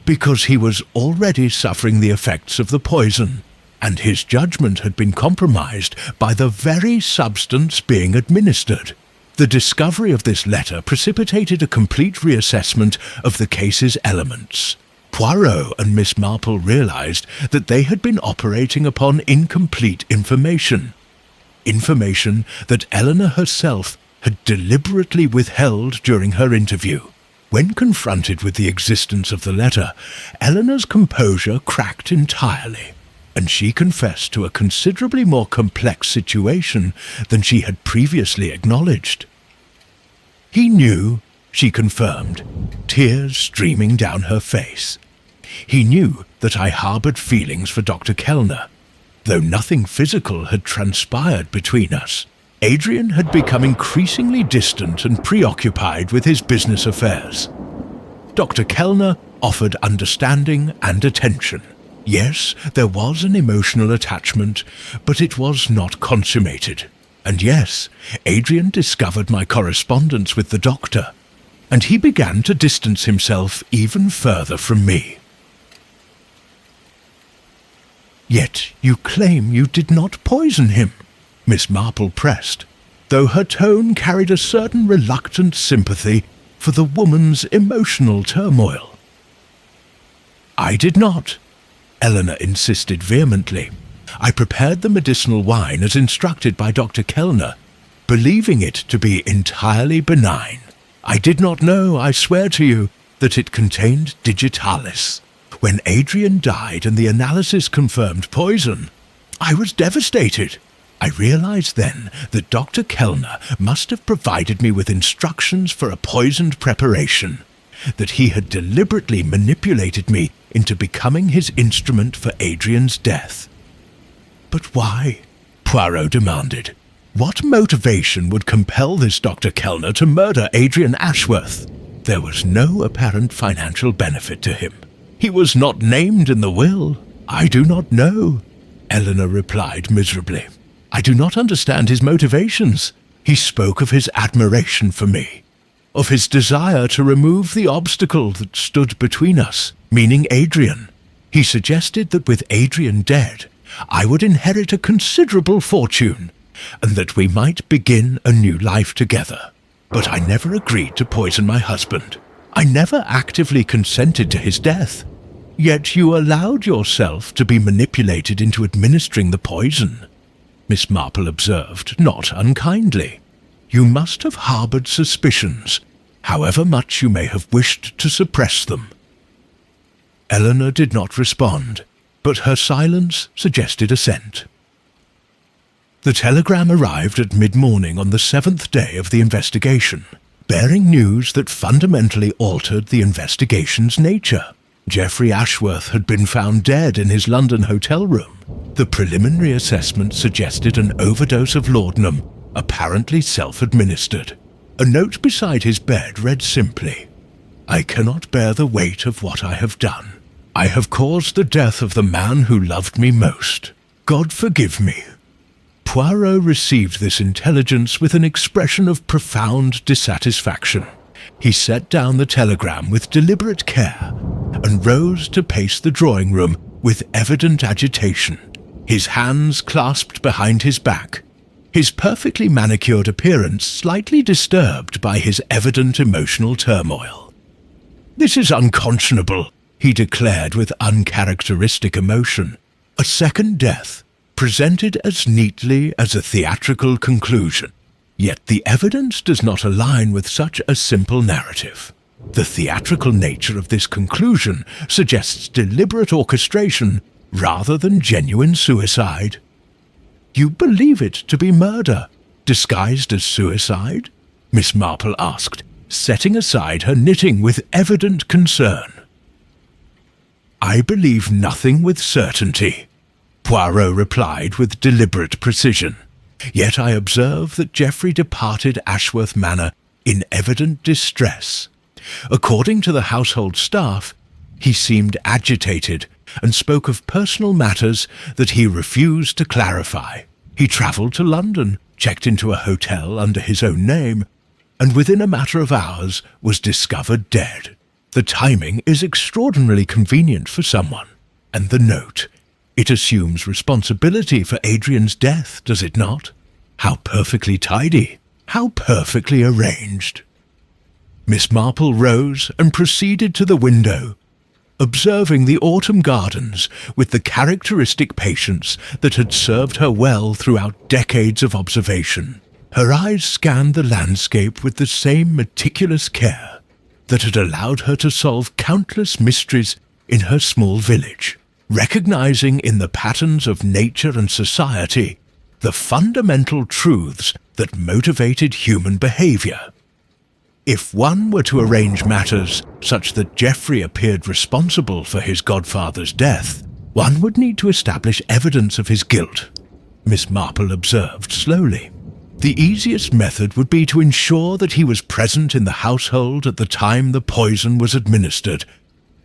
because he was already suffering the effects of the poison, and his judgment had been compromised by the very substance being administered. The discovery of this letter precipitated a complete reassessment of the case's elements. Poirot and Miss Marple realized that they had been operating upon incomplete information. Information that Eleanor herself had deliberately withheld during her interview. When confronted with the existence of the letter, Eleanor's composure cracked entirely, and she confessed to a considerably more complex situation than she had previously acknowledged. He knew, she confirmed, tears streaming down her face. He knew that I harboured feelings for Dr. Kellner. Though nothing physical had transpired between us, Adrian had become increasingly distant and preoccupied with his business affairs. Dr. Kellner offered understanding and attention. Yes, there was an emotional attachment, but it was not consummated. And yes, Adrian discovered my correspondence with the doctor, and he began to distance himself even further from me. Yet you claim you did not poison him, Miss Marple pressed, though her tone carried a certain reluctant sympathy for the woman's emotional turmoil. I did not, Eleanor insisted vehemently. I prepared the medicinal wine as instructed by Dr. Kellner, believing it to be entirely benign. I did not know, I swear to you, that it contained digitalis. When Adrian died and the analysis confirmed poison, I was devastated. I realized then that Dr. Kellner must have provided me with instructions for a poisoned preparation, that he had deliberately manipulated me into becoming his instrument for Adrian's death. But why? Poirot demanded. What motivation would compel this Dr. Kellner to murder Adrian Ashworth? There was no apparent financial benefit to him. He was not named in the will. I do not know, Eleanor replied miserably. I do not understand his motivations. He spoke of his admiration for me, of his desire to remove the obstacle that stood between us, meaning Adrian. He suggested that with Adrian dead, I would inherit a considerable fortune, and that we might begin a new life together. But I never agreed to poison my husband. I never actively consented to his death. Yet you allowed yourself to be manipulated into administering the poison, Miss Marple observed, not unkindly. You must have harboured suspicions, however much you may have wished to suppress them. Eleanor did not respond, but her silence suggested assent. The telegram arrived at mid-morning on the 7th day of the investigation, bearing news that fundamentally altered the investigation's nature. Geoffrey Ashworth had been found dead in his London hotel room. The preliminary assessment suggested an overdose of laudanum, apparently self-administered. A note beside his bed read simply, I cannot bear the weight of what I have done. I have caused the death of the man who loved me most. God forgive me. Poirot received this intelligence with an expression of profound dissatisfaction. He set down the telegram with deliberate care and rose to pace the drawing room with evident agitation, his hands clasped behind his back, his perfectly manicured appearance slightly disturbed by his evident emotional turmoil. This is unconscionable, he declared with uncharacteristic emotion. A second death, presented as neatly as a theatrical conclusion. Yet the evidence does not align with such a simple narrative. The theatrical nature of this conclusion suggests deliberate orchestration rather than genuine suicide. You believe it to be murder, disguised as suicide? Miss Marple asked, setting aside her knitting with evident concern. I believe nothing with certainty, Poirot replied with deliberate precision. Yet I observe that Geoffrey departed Ashworth Manor in evident distress. According to the household staff, he seemed agitated and spoke of personal matters that he refused to clarify. He travelled to London, checked into a hotel under his own name, and within a matter of hours was discovered dead. The timing is extraordinarily convenient for someone. And the note, it assumes responsibility for Adrian's death, does it not? How perfectly tidy, how perfectly arranged. Miss Marple rose and proceeded to the window, observing the autumn gardens with the characteristic patience that had served her well throughout decades of observation. Her eyes scanned the landscape with the same meticulous care that had allowed her to solve countless mysteries in her small village, recognizing in the patterns of nature and society the fundamental truths that motivated human behavior. If one were to arrange matters such that Geoffrey appeared responsible for his godfather's death, one would need to establish evidence of his guilt, Miss Marple observed slowly. The easiest method would be to ensure that he was present in the household at the time the poison was administered,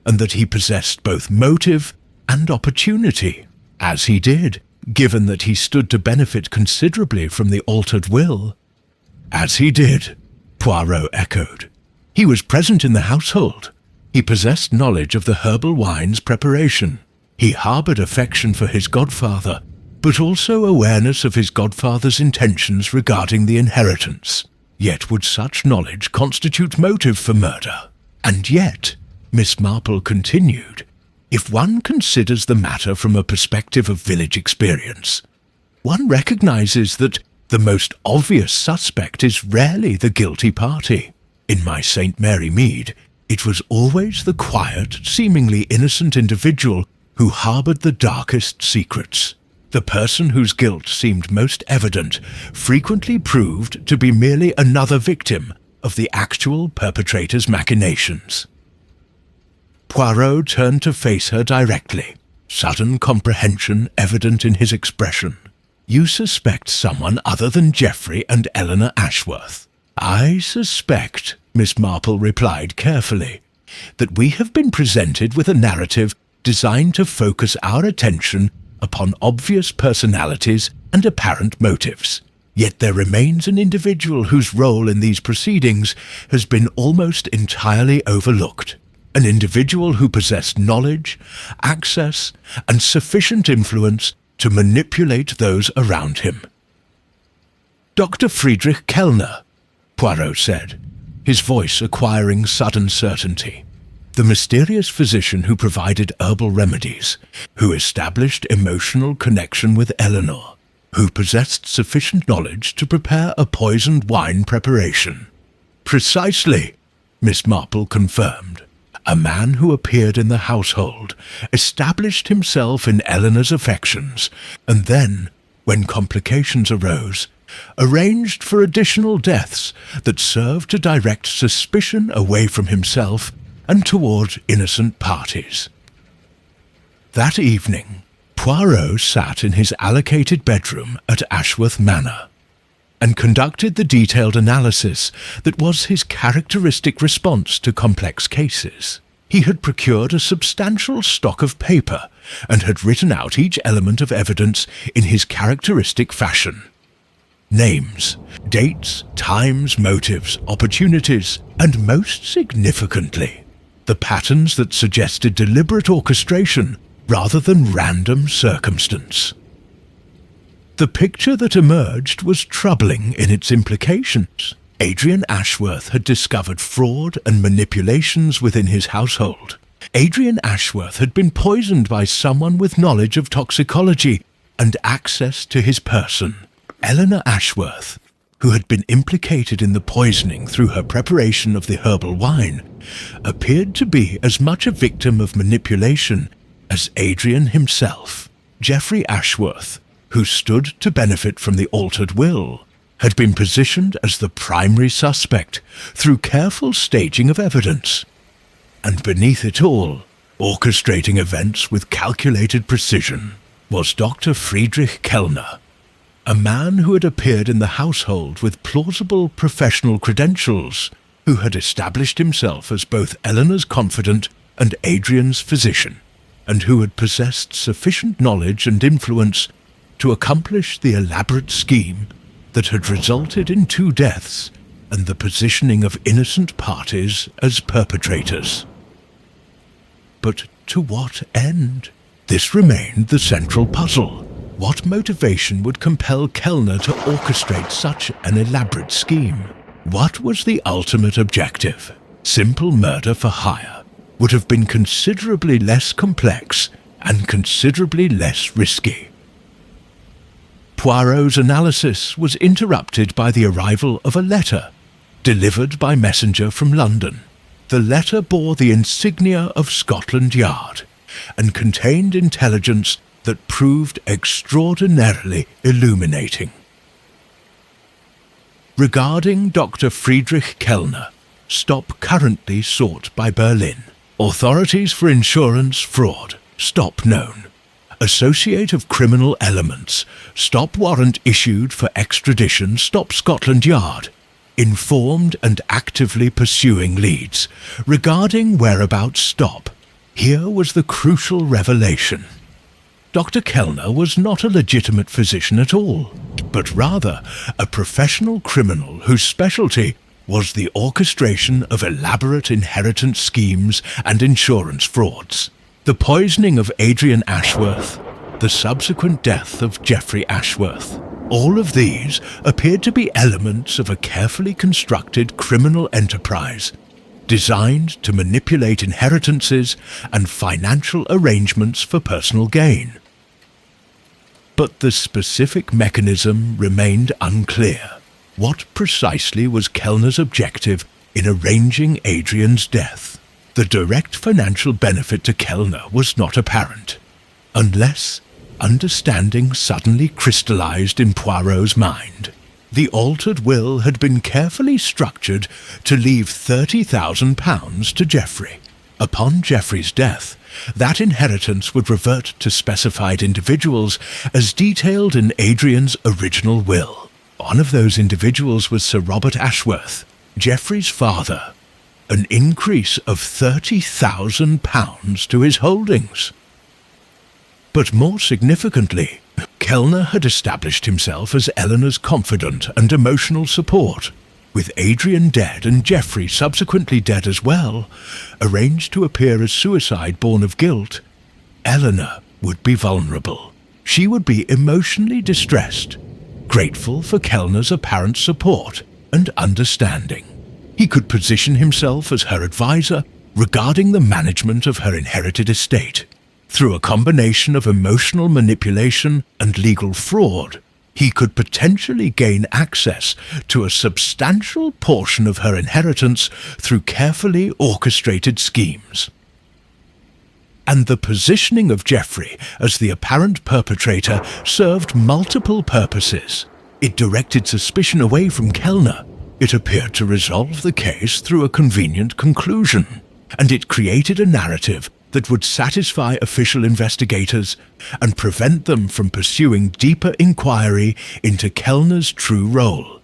and that he possessed both motive and opportunity, as he did, given that he stood to benefit considerably from the altered will. As he did, Poirot echoed. He was present in the household. He possessed knowledge of the herbal wine's preparation. He harboured affection for his godfather, but also awareness of his godfather's intentions regarding the inheritance. Yet would such knowledge constitute motive for murder? And yet, Miss Marple continued, if one considers the matter from a perspective of village experience, one recognizes that the most obvious suspect is rarely the guilty party. In my St. Mary Mead, it was always the quiet, seemingly innocent individual who harboured the darkest secrets. The person whose guilt seemed most evident frequently proved to be merely another victim of the actual perpetrator's machinations. Poirot turned to face her directly, sudden comprehension evident in his expression. "You suspect someone other than Geoffrey and Eleanor Ashworth?" "I suspect," Miss Marple replied carefully, "that we have been presented with a narrative designed to focus our attention upon obvious personalities and apparent motives. Yet there remains an individual whose role in these proceedings has been almost entirely overlooked. An individual who possessed knowledge, access, and sufficient influence to manipulate those around him." "Dr. Friedrich Kellner," Poirot said, his voice acquiring sudden certainty. The mysterious physician who provided herbal remedies, who established emotional connection with Eleanor, who possessed sufficient knowledge to prepare a poisoned wine preparation. "Precisely," Miss Marple confirmed. "A man who appeared in the household, established himself in Eleanor's affections, and then, when complications arose, arranged for additional deaths that served to direct suspicion away from himself and toward innocent parties." That evening, Poirot sat in his allocated bedroom at Ashworth Manor and conducted the detailed analysis that was his characteristic response to complex cases. He had procured a substantial stock of paper and had written out each element of evidence in his characteristic fashion. Names, dates, times, motives, opportunities, and most significantly, the patterns that suggested deliberate orchestration rather than random circumstance. The picture that emerged was troubling in its implications. Adrian Ashworth had discovered fraud and manipulations within his household. Adrian Ashworth had been poisoned by someone with knowledge of toxicology and access to his person. Eleanor Ashworth, who had been implicated in the poisoning through her preparation of the herbal wine, appeared to be as much a victim of manipulation as Adrian himself. Geoffrey Ashworth, who stood to benefit from the altered will, had been positioned as the primary suspect through careful staging of evidence. And beneath it all, orchestrating events with calculated precision, was Dr. Friedrich Kellner, a man who had appeared in the household with plausible professional credentials, who had established himself as both Eleanor's confidant and Adrian's physician, and who had possessed sufficient knowledge and influence to accomplish the elaborate scheme that had resulted in 2 deaths and the positioning of innocent parties as perpetrators. But to what end? This remained the central puzzle. What motivation would compel Kellner to orchestrate such an elaborate scheme? What was the ultimate objective? Simple murder for hire would have been considerably less complex and considerably less risky. Poirot's analysis was interrupted by the arrival of a letter, delivered by messenger from London. The letter bore the insignia of Scotland Yard, and contained intelligence that proved extraordinarily illuminating. Regarding Dr. Friedrich Kellner, stop currently sought by Berlin. Authorities for insurance fraud, stop known. Associate of criminal elements, stop warrant issued for extradition, stop Scotland Yard. Informed and actively pursuing leads. Regarding whereabouts, stop. Here was the crucial revelation. Dr. Kellner was not a legitimate physician at all, but rather a professional criminal whose specialty was the orchestration of elaborate inheritance schemes and insurance frauds. The poisoning of Adrian Ashworth, the subsequent death of Geoffrey Ashworth, all of these appeared to be elements of a carefully constructed criminal enterprise designed to manipulate inheritances and financial arrangements for personal gain. But the specific mechanism remained unclear. What precisely was Kellner's objective in arranging Adrian's death? The direct financial benefit to Kellner was not apparent, unless understanding suddenly crystallized in Poirot's mind. The altered will had been carefully structured to leave £30,000 to Geoffrey. Upon Geoffrey's death, that inheritance would revert to specified individuals as detailed in Adrian's original will. One of those individuals was Sir Robert Ashworth, Geoffrey's father, an increase of £30,000 to his holdings. But more significantly, Kellner had established himself as Eleanor's confidant and emotional support. With Adrian dead and Geoffrey subsequently dead as well, arranged to appear as suicide born of guilt, Eleanor would be vulnerable. She would be emotionally distressed, grateful for Kellner's apparent support and understanding. He could position himself as her advisor regarding the management of her inherited estate. Through a combination of emotional manipulation and legal fraud, he could potentially gain access to a substantial portion of her inheritance through carefully orchestrated schemes. And the positioning of Geoffrey as the apparent perpetrator served multiple purposes. It directed suspicion away from Kellner. It appeared to resolve the case through a convenient conclusion. And it created a narrative that would satisfy official investigators and prevent them from pursuing deeper inquiry into Kellner's true role.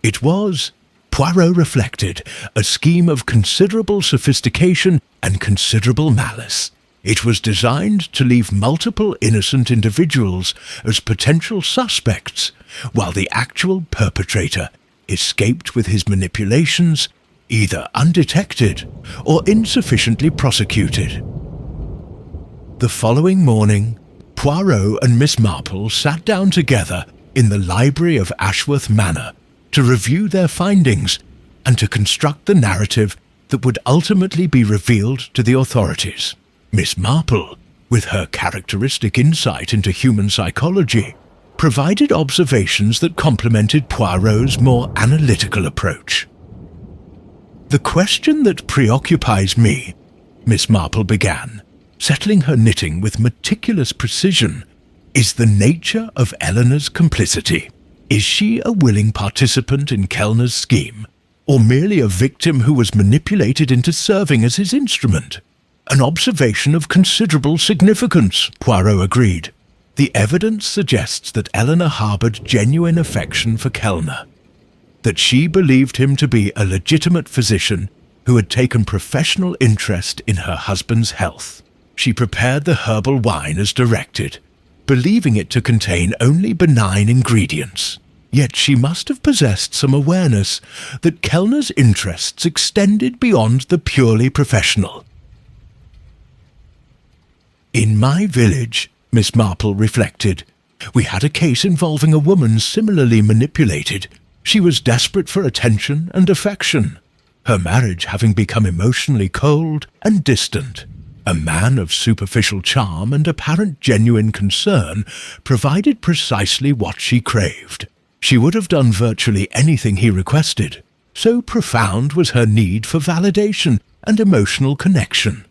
It was, Poirot reflected, a scheme of considerable sophistication and considerable malice. It was designed to leave multiple innocent individuals as potential suspects, while the actual perpetrator escaped with his manipulations either undetected or insufficiently prosecuted. The following morning, Poirot and Miss Marple sat down together in the library of Ashworth Manor to review their findings and to construct the narrative that would ultimately be revealed to the authorities. Miss Marple, with her characteristic insight into human psychology, provided observations that complemented Poirot's more analytical approach. "The question that preoccupies me," Miss Marple began, settling her knitting with meticulous precision, "is the nature of Eleanor's complicity. Is she a willing participant in Kellner's scheme, or merely a victim who was manipulated into serving as his instrument?" "An observation of considerable significance," Poirot agreed. "The evidence suggests that Eleanor harboured genuine affection for Kellner, that she believed him to be a legitimate physician who had taken professional interest in her husband's health. She prepared the herbal wine as directed, believing it to contain only benign ingredients. Yet she must have possessed some awareness that Kellner's interests extended beyond the purely professional. In my village, Miss Marple reflected, we had a case involving a woman similarly manipulated. She was desperate for attention and affection, her marriage having become emotionally cold and distant. A man of superficial charm and apparent genuine concern provided precisely what she craved. She would have done virtually anything he requested. So profound was her need for validation and emotional connection.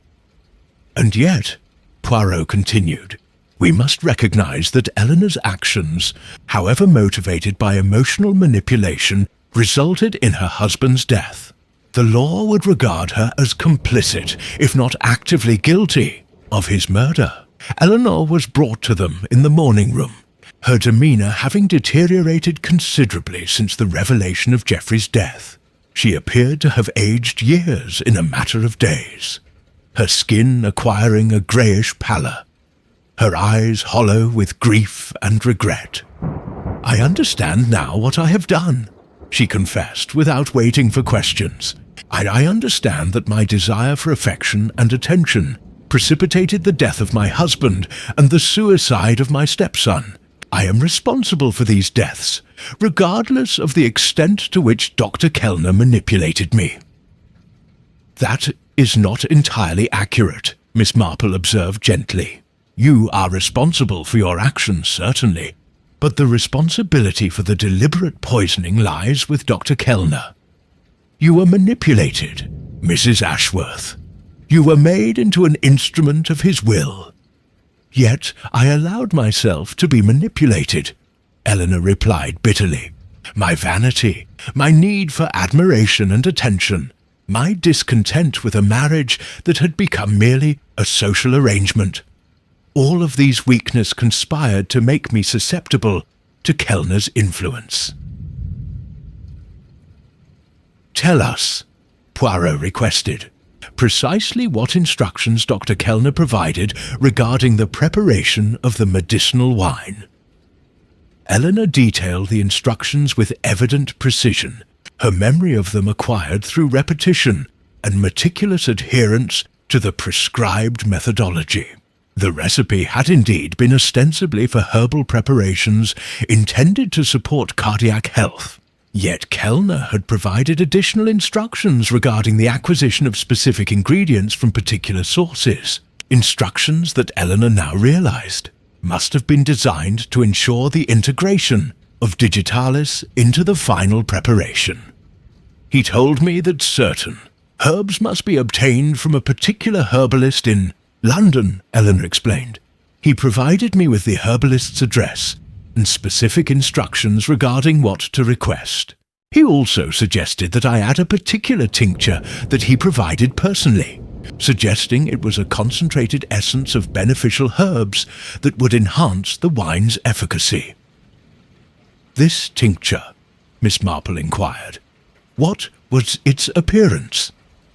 And yet, Poirot continued, we must recognize that Eleanor's actions, however motivated by emotional manipulation, resulted in her husband's death. The law would regard her as complicit, if not actively guilty, of his murder. Eleanor was brought to them in the morning room, her demeanour having deteriorated considerably since the revelation of Geoffrey's death. She appeared to have aged years in a matter of days, her skin acquiring a greyish pallor, her eyes hollow with grief and regret. I understand now what I have done, she confessed without waiting for questions. I understand that my desire for affection and attention precipitated the death of my husband and the suicide of my stepson. I am responsible for these deaths, regardless of the extent to which Dr. Kellner manipulated me. That is not entirely accurate, Miss Marple observed gently. You are responsible for your actions, certainly, but the responsibility for the deliberate poisoning lies with Dr. Kellner. You were manipulated, Mrs. Ashworth. You were made into an instrument of his will. Yet I allowed myself to be manipulated, Eleanor replied bitterly. My vanity, my need for admiration and attention, my discontent with a marriage that had become merely a social arrangement. All of these weaknesses conspired to make me susceptible to Kellner's influence. Tell us, Poirot requested, precisely what instructions Dr. Kellner provided regarding the preparation of the medicinal wine. Eleanor detailed the instructions with evident precision, her memory of them acquired through repetition and meticulous adherence to the prescribed methodology. The recipe had indeed been ostensibly for herbal preparations intended to support cardiac health. Yet Kellner had provided additional instructions regarding the acquisition of specific ingredients from particular sources, instructions that Eleanor now realized must have been designed to ensure the integration of digitalis into the final preparation. He told me that certain herbs must be obtained from a particular herbalist in London, Eleanor explained. He provided me with the herbalist's address and specific instructions regarding what to request. He also suggested that I add a particular tincture that he provided personally, suggesting it was a concentrated essence of beneficial herbs that would enhance the wine's efficacy. This tincture, Miss Marple inquired. What was its appearance?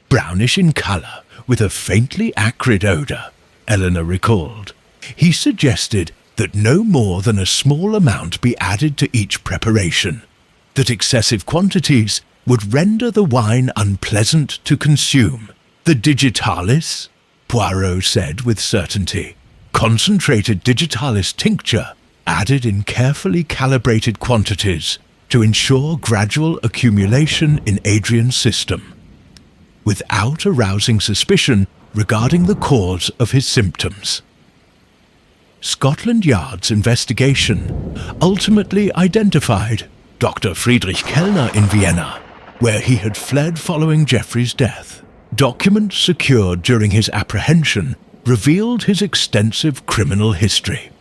Brownish in colour, with a faintly acrid odour, Eleanor recalled. He suggested that no more than a small amount be added to each preparation, that excessive quantities would render the wine unpleasant to consume. The digitalis, Poirot said with certainty, concentrated digitalis tincture added in carefully calibrated quantities to ensure gradual accumulation in Adrian's system, without arousing suspicion regarding the cause of his symptoms. Scotland Yard's investigation ultimately identified Dr. Friedrich Kellner in Vienna, where he had fled following Geoffrey's death. Documents secured during his apprehension revealed his extensive criminal history.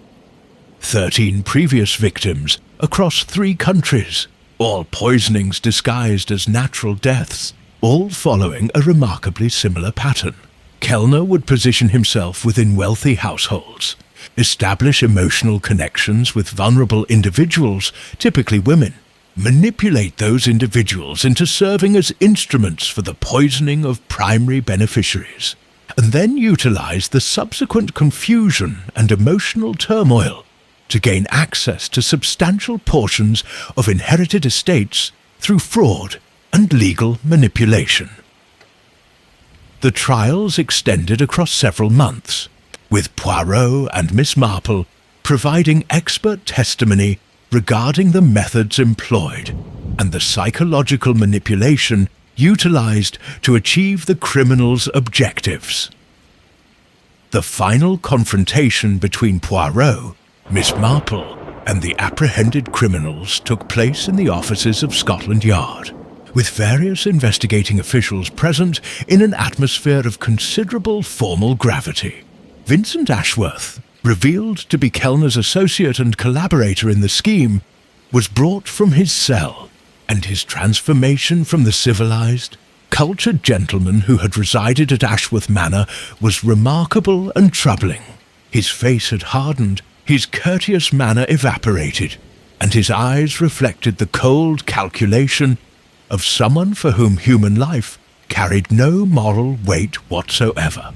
13 previous victims across 3 countries, all poisonings disguised as natural deaths, all following a remarkably similar pattern. Kellner would position himself within wealthy households, establish emotional connections with vulnerable individuals, typically women, manipulate those individuals into serving as instruments for the poisoning of primary beneficiaries, and then utilize the subsequent confusion and emotional turmoil to gain access to substantial portions of inherited estates through fraud and legal manipulation. The trials extended across several months, with Poirot and Miss Marple providing expert testimony regarding the methods employed and the psychological manipulation utilized to achieve the criminal's objectives. The final confrontation between Poirot, Miss Marple, and the apprehended criminals took place in the offices of Scotland Yard, with various investigating officials present in an atmosphere of considerable formal gravity. Vincent Ashworth, revealed to be Kellner's associate and collaborator in the scheme, was brought from his cell, and his transformation from the civilized, cultured gentleman who had resided at Ashworth Manor was remarkable and troubling. His face had hardened, his courteous manner evaporated, and his eyes reflected the cold calculation of someone for whom human life carried no moral weight whatsoever.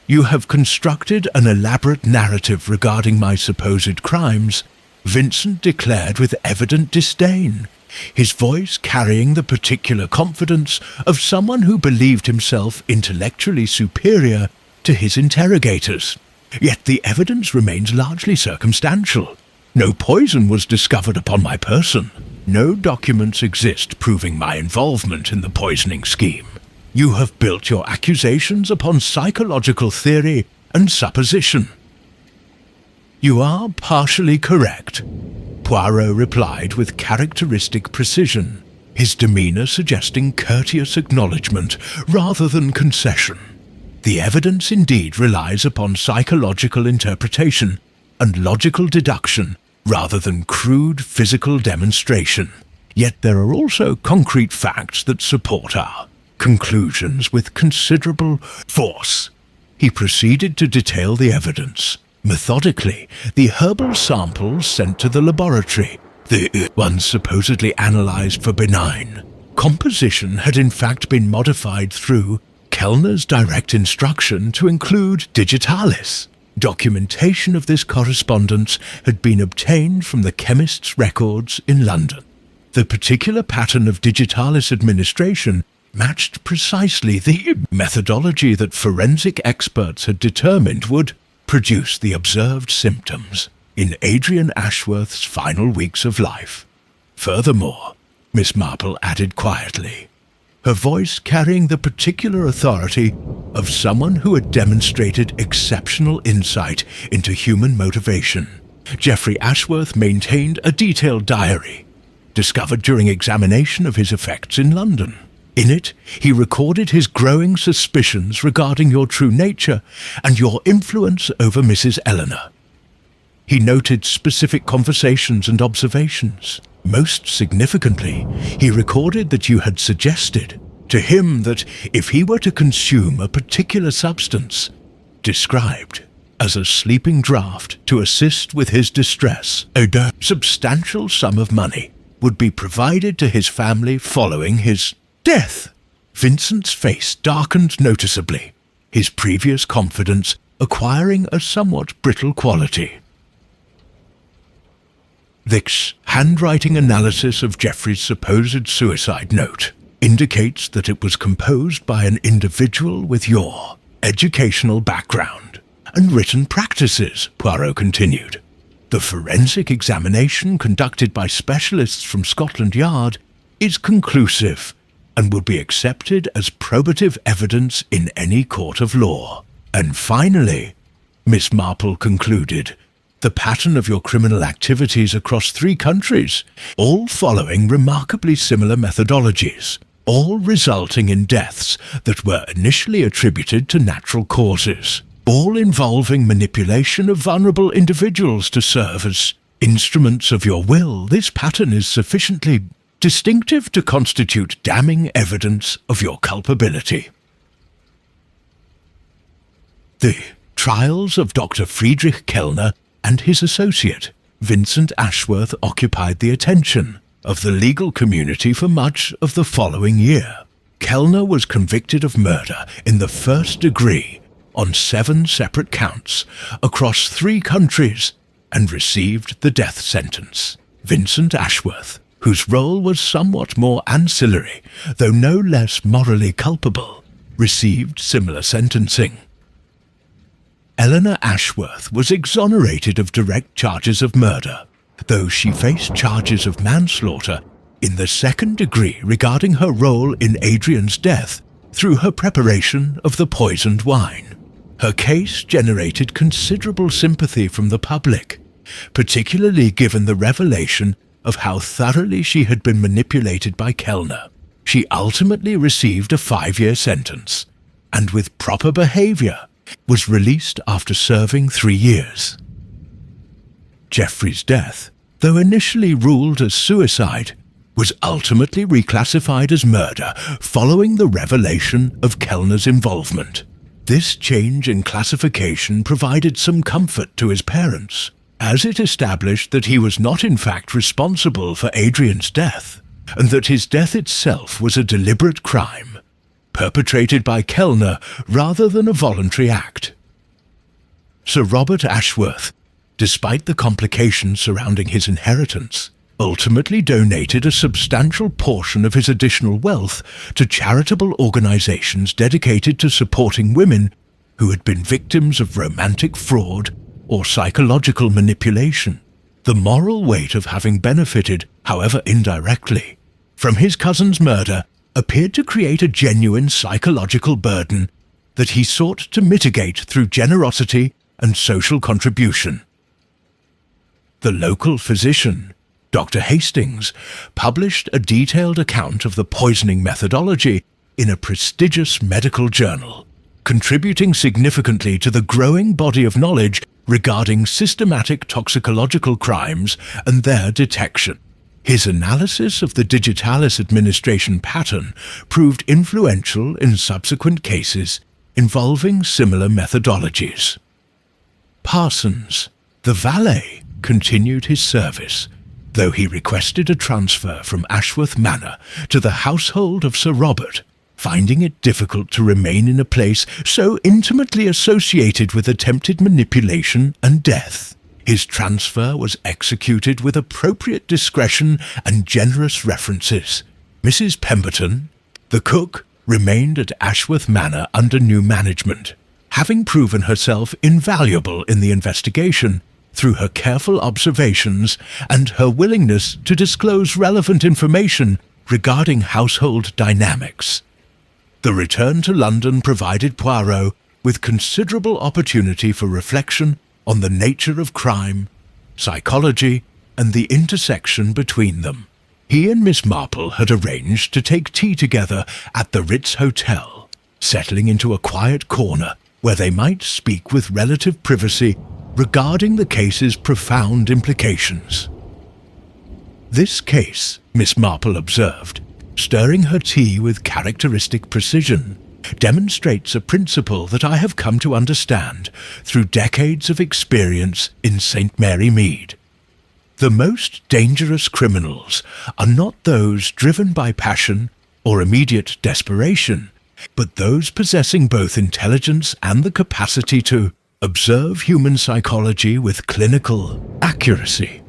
You have constructed an elaborate narrative regarding my supposed crimes, Vincent declared with evident disdain, his voice carrying the particular confidence of someone who believed himself intellectually superior to his interrogators. Yet the evidence remains largely circumstantial. No poison was discovered upon my person. No documents exist proving my involvement in the poisoning scheme. You have built your accusations upon psychological theory and supposition. You are partially correct, Poirot replied with characteristic precision, his demeanour suggesting courteous acknowledgement rather than concession. The evidence indeed relies upon psychological interpretation and logical deduction rather than crude physical demonstration. Yet there are also concrete facts that support our conclusions with considerable force. He proceeded to detail the evidence. Methodically, the herbal samples sent to the laboratory, the ones supposedly analyzed for benign composition, had in fact been modified through Kellner's direct instruction to include digitalis. Documentation of this correspondence had been obtained from the chemist's records in London. The particular pattern of digitalis administration matched precisely the methodology that forensic experts had determined would produce the observed symptoms in Adrian Ashworth's final weeks of life. Furthermore, Miss Marple added quietly, her voice carrying the particular authority of someone who had demonstrated exceptional insight into human motivation, Geoffrey Ashworth maintained a detailed diary, discovered during examination of his effects in London. In it, he recorded his growing suspicions regarding your true nature and your influence over Mrs. Eleanor. He noted specific conversations and observations. Most significantly, he recorded that you had suggested to him that if he were to consume a particular substance, described as a sleeping draught to assist with his distress, a substantial sum of money would be provided to his family following his death. Vincent's face darkened noticeably, his previous confidence acquiring a somewhat brittle quality. This handwriting analysis of Geoffrey's supposed suicide note indicates that it was composed by an individual with your educational background and written practices, Poirot continued. The forensic examination conducted by specialists from Scotland Yard is conclusive and will be accepted as probative evidence in any court of law. And finally, Miss Marple concluded, the pattern of your criminal activities across 3 countries, all following remarkably similar methodologies, all resulting in deaths that were initially attributed to natural causes, all involving manipulation of vulnerable individuals to serve as instruments of your will. This pattern is sufficiently distinctive to constitute damning evidence of your culpability. The trials of Dr. Friedrich Kellner and his associate, Vincent Ashworth, occupied the attention of the legal community for much of the following year. Kellner was convicted of murder in the first degree on 7 separate counts across 3 countries and received the death sentence. Vincent Ashworth, whose role was somewhat more ancillary, though no less morally culpable, received similar sentencing. Eleanor Ashworth was exonerated of direct charges of murder, though she faced charges of manslaughter in the 2nd degree regarding her role in Adrian's death through her preparation of the poisoned wine. Her case generated considerable sympathy from the public, particularly given the revelation of how thoroughly she had been manipulated by Kellner. She ultimately received a 5-year sentence, and with proper behavior, was released after serving 3 years. Geoffrey's death, though initially ruled as suicide, was ultimately reclassified as murder following the revelation of Kellner's involvement. This change in classification provided some comfort to his parents, as it established that he was not in fact responsible for Adrian's death, and that his death itself was a deliberate crime, perpetrated by Kellner rather than a voluntary act. Sir Robert Ashworth, despite the complications surrounding his inheritance, ultimately donated a substantial portion of his additional wealth to charitable organizations dedicated to supporting women who had been victims of romantic fraud or psychological manipulation. The moral weight of having benefited, however indirectly, from his cousin's murder appeared to create a genuine psychological burden that he sought to mitigate through generosity and social contribution. The local physician, Dr. Hastings, published a detailed account of the poisoning methodology in a prestigious medical journal. contributing significantly to the growing body of knowledge regarding systematic toxicological crimes and their detection. His analysis of the digitalis administration pattern proved influential in subsequent cases involving similar methodologies. Parsons, the valet, continued his service, though he requested a transfer from Ashworth Manor to the household of Sir Robert, finding it difficult to remain in a place so intimately associated with attempted manipulation and death. His transfer was executed with appropriate discretion and generous references. Mrs. Pemberton, the cook, remained at Ashworth Manor under new management, having proven herself invaluable in the investigation through her careful observations and her willingness to disclose relevant information regarding household dynamics. The return to London provided Poirot with considerable opportunity for reflection on the nature of crime, psychology, and the intersection between them. He and Miss Marple had arranged to take tea together at the Ritz Hotel, settling into a quiet corner where they might speak with relative privacy regarding the case's profound implications. "This case," Miss Marple observed, stirring her tea with characteristic precision, "demonstrates a principle that I have come to understand through decades of experience in St. Mary Mead. The most dangerous criminals are not those driven by passion or immediate desperation, but those possessing both intelligence and the capacity to observe human psychology with clinical accuracy."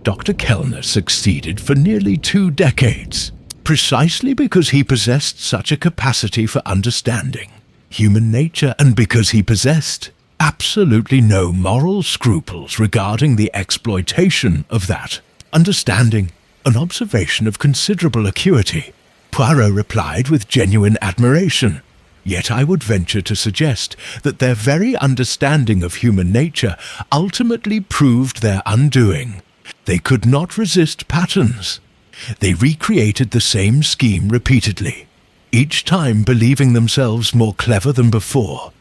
Dr. Kellner succeeded for nearly 2 decades, precisely because he possessed such a capacity for understanding human nature and because he possessed absolutely no moral scruples regarding the exploitation of that understanding, an observation of considerable acuity. Poirot replied with genuine admiration. Yet I would venture to suggest that their very understanding of human nature ultimately proved their undoing. They could not resist patterns. They recreated the same scheme repeatedly, each time believing themselves more clever than before,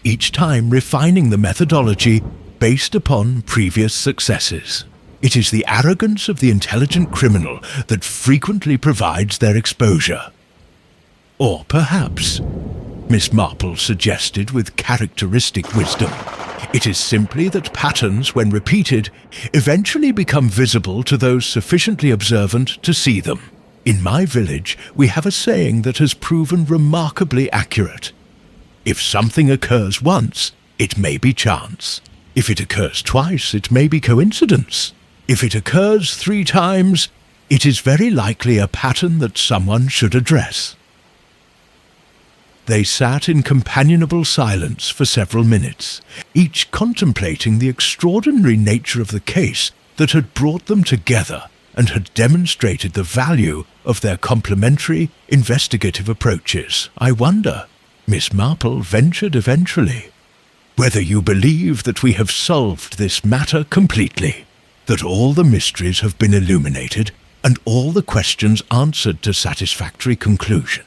each time refining the methodology based upon previous successes. It is the arrogance of the intelligent criminal that frequently provides their exposure. Or perhaps, Miss Marple suggested with characteristic wisdom, it is simply that patterns, when repeated, eventually become visible to those sufficiently observant to see them. In my village, we have a saying that has proven remarkably accurate. If something occurs once, it may be chance. If it occurs twice, it may be coincidence. If it occurs 3 times, it is very likely a pattern that someone should address. They sat in companionable silence for several minutes, each contemplating the extraordinary nature of the case that had brought them together and had demonstrated the value of their complementary investigative approaches. "I wonder," Miss Marple ventured eventually, "whether you believe that we have solved this matter completely, that all the mysteries have been illuminated and all the questions answered to satisfactory conclusion."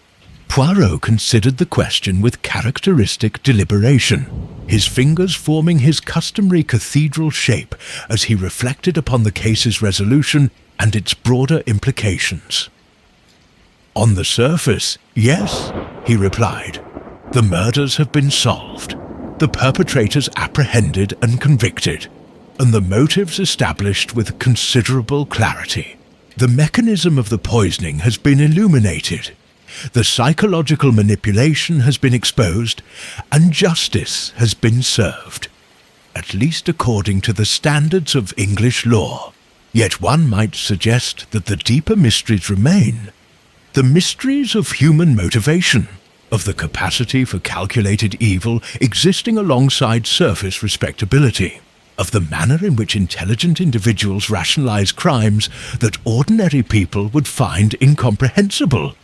Poirot considered the question with characteristic deliberation, his fingers forming his customary cathedral shape as he reflected upon the case's resolution and its broader implications. "On the surface, yes," he replied. "The murders have been solved, the perpetrators apprehended and convicted, and the motives established with considerable clarity. The mechanism of the poisoning has been illuminated, the psychological manipulation has been exposed, and justice has been served, at least according to the standards of English law. Yet one might suggest that the deeper mysteries remain, the mysteries of human motivation, of the capacity for calculated evil existing alongside surface respectability, of the manner in which intelligent individuals rationalize crimes that ordinary people would find incomprehensible."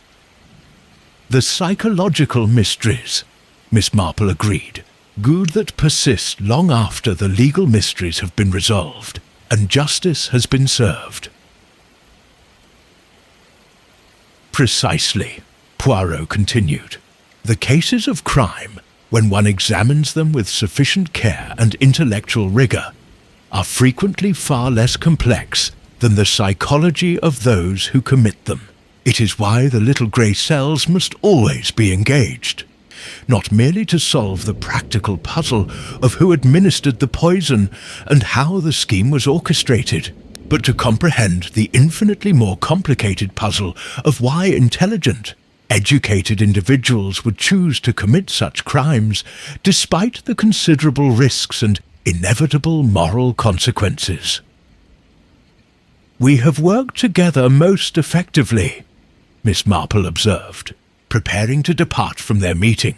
"The psychological mysteries," Miss Marple agreed, "good that persist long after the legal mysteries have been resolved and justice has been served." "Precisely," Poirot continued. "The cases of crime when one examines them with sufficient care and intellectual rigor, are frequently far less complex than the psychology of those who commit them. It is why the little grey cells must always be engaged, not merely to solve the practical puzzle of who administered the poison and how the scheme was orchestrated, but to comprehend the infinitely more complicated puzzle of why intelligent, educated individuals would choose to commit such crimes despite the considerable risks and inevitable moral consequences. "We have worked together most effectively," Miss Marple observed, preparing to depart from their meeting.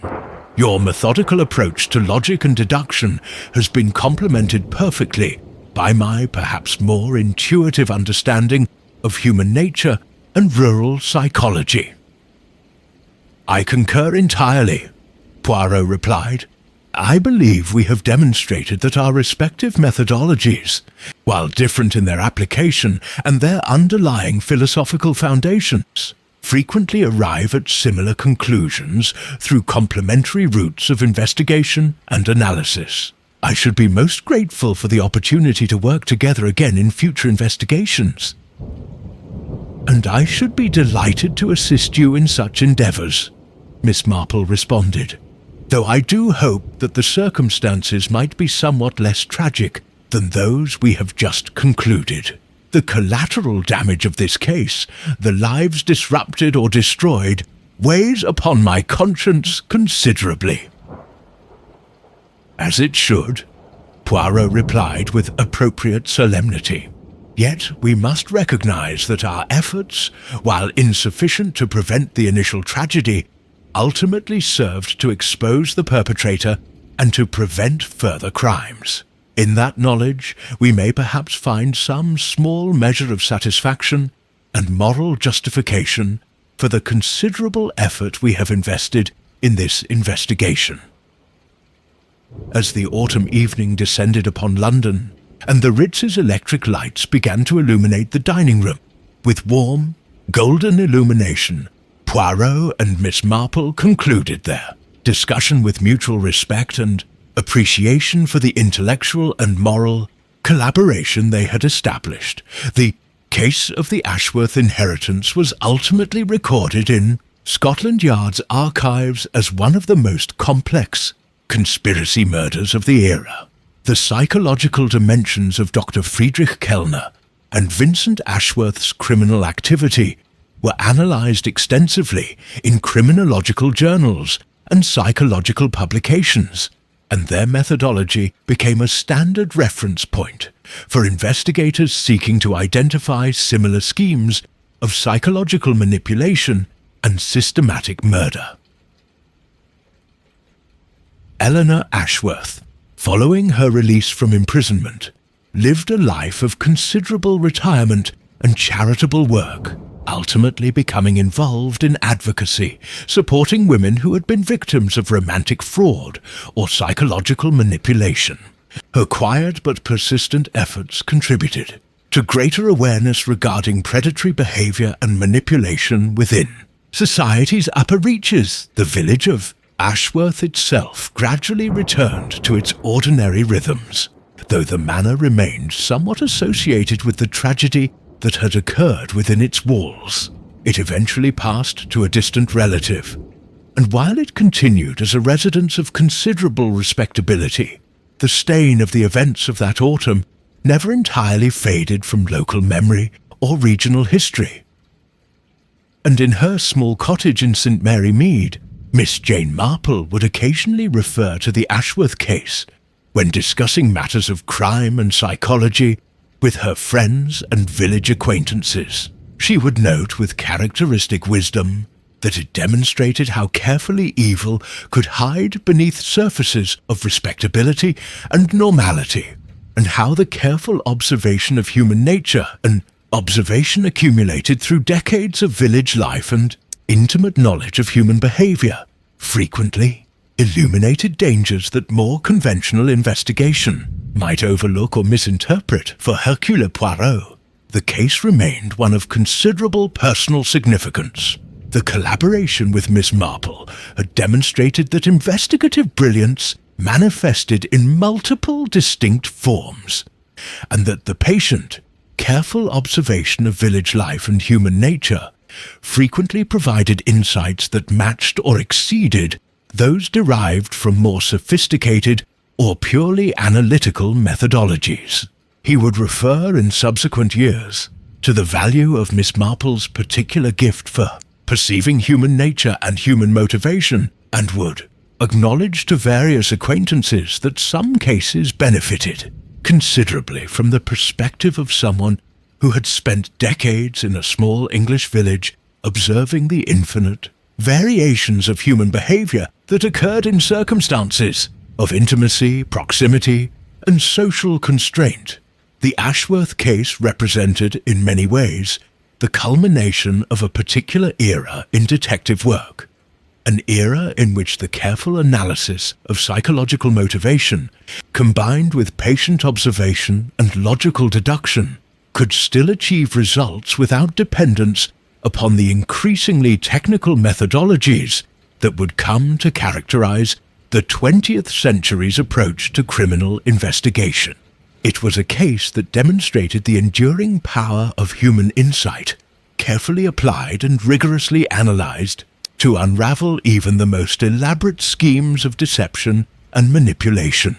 "Your methodical approach to logic and deduction has been complemented perfectly by my perhaps more intuitive understanding of human nature and rural psychology." "I concur entirely," Poirot replied. "I believe we have demonstrated that our respective methodologies, while different in their application and their underlying philosophical foundations, frequently arrive at similar conclusions through complementary routes of investigation and analysis. I should be most grateful for the opportunity to work together again in future investigations. And I should be delighted to assist you in such endeavours," Miss Marple responded, "though I do hope that the circumstances might be somewhat less tragic than those we have just concluded. The collateral damage of this case, the lives disrupted or destroyed, weighs upon my conscience considerably." "As it should," Poirot replied with appropriate solemnity. "Yet we must recognize that our efforts, while insufficient to prevent the initial tragedy, ultimately served to expose the perpetrator and to prevent further crimes. In that knowledge, we may perhaps find some small measure of satisfaction and moral justification for the considerable effort we have invested in this investigation." As the autumn evening descended upon London, and the Ritz's electric lights began to illuminate the dining room with warm, golden illumination, Poirot and Miss Marple concluded their discussion with mutual respect and appreciation for the intellectual and moral collaboration they had established. The case of the Ashworth inheritance was ultimately recorded in Scotland Yard's archives as one of the most complex conspiracy murders of the era. The psychological dimensions of Dr. Friedrich Kellner and Vincent Ashworth's criminal activity were analysed extensively in criminological journals and psychological publications, and their methodology became a standard reference point for investigators seeking to identify similar schemes of psychological manipulation and systematic murder. Eleanor Ashworth, following her release from imprisonment, lived a life of considerable retirement and charitable work, ultimately becoming involved in advocacy, supporting women who had been victims of romantic fraud or psychological manipulation. Her quiet but persistent efforts contributed to greater awareness regarding predatory behavior and manipulation within society's upper reaches. The village of Ashworth itself gradually returned to its ordinary rhythms, though the manor remained somewhat associated with the tragedy that had occurred within its walls. It eventually passed to a distant relative, and while it continued as a residence of considerable respectability, the stain of the events of that autumn never entirely faded from local memory or regional history. And in her small cottage in St. Mary Mead, Miss Jane Marple would occasionally refer to the Ashworth case when discussing matters of crime and psychology with her friends and village acquaintances. She would note with characteristic wisdom that it demonstrated how carefully evil could hide beneath surfaces of respectability and normality, and how the careful observation of human nature, an observation accumulated through decades of village life and intimate knowledge of human behavior, frequently illuminated dangers that more conventional investigation might overlook or misinterpret. For Hercule Poirot, the case remained one of considerable personal significance. The collaboration with Miss Marple had demonstrated that investigative brilliance manifested in multiple distinct forms, and that the patient, careful observation of village life and human nature frequently provided insights that matched or exceeded those derived from more sophisticated or purely analytical methodologies. He would refer in subsequent years to the value of Miss Marple's particular gift for perceiving human nature and human motivation, and would acknowledge to various acquaintances that some cases benefited considerably from the perspective of someone who had spent decades in a small English village observing the infinite variations of human behavior that occurred in circumstances of intimacy, proximity, and social constraint. The Ashworth case represented, in many ways, the culmination of a particular era in detective work, an era in which the careful analysis of psychological motivation, combined with patient observation and logical deduction, could still achieve results without dependence upon the increasingly technical methodologies that would come to characterize the 20th century's approach to criminal investigation. It was a case that demonstrated the enduring power of human insight, carefully applied and rigorously analyzed to unravel even the most elaborate schemes of deception and manipulation.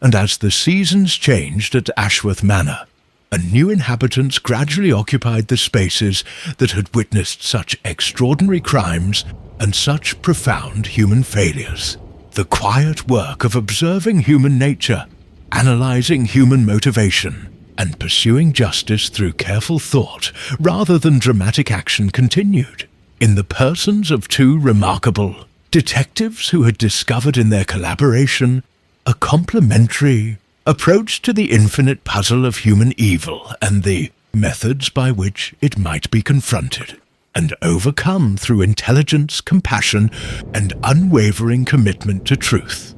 And as the seasons changed at Ashworth Manor, and new inhabitants gradually occupied the spaces that had witnessed such extraordinary crimes and such profound human failures, the quiet work of observing human nature, analyzing human motivation, and pursuing justice through careful thought rather than dramatic action continued, in the persons of two remarkable detectives who had discovered in their collaboration a complementary approach to the infinite puzzle of human evil and the methods by which it might be confronted and overcome through intelligence, compassion, and unwavering commitment to truth.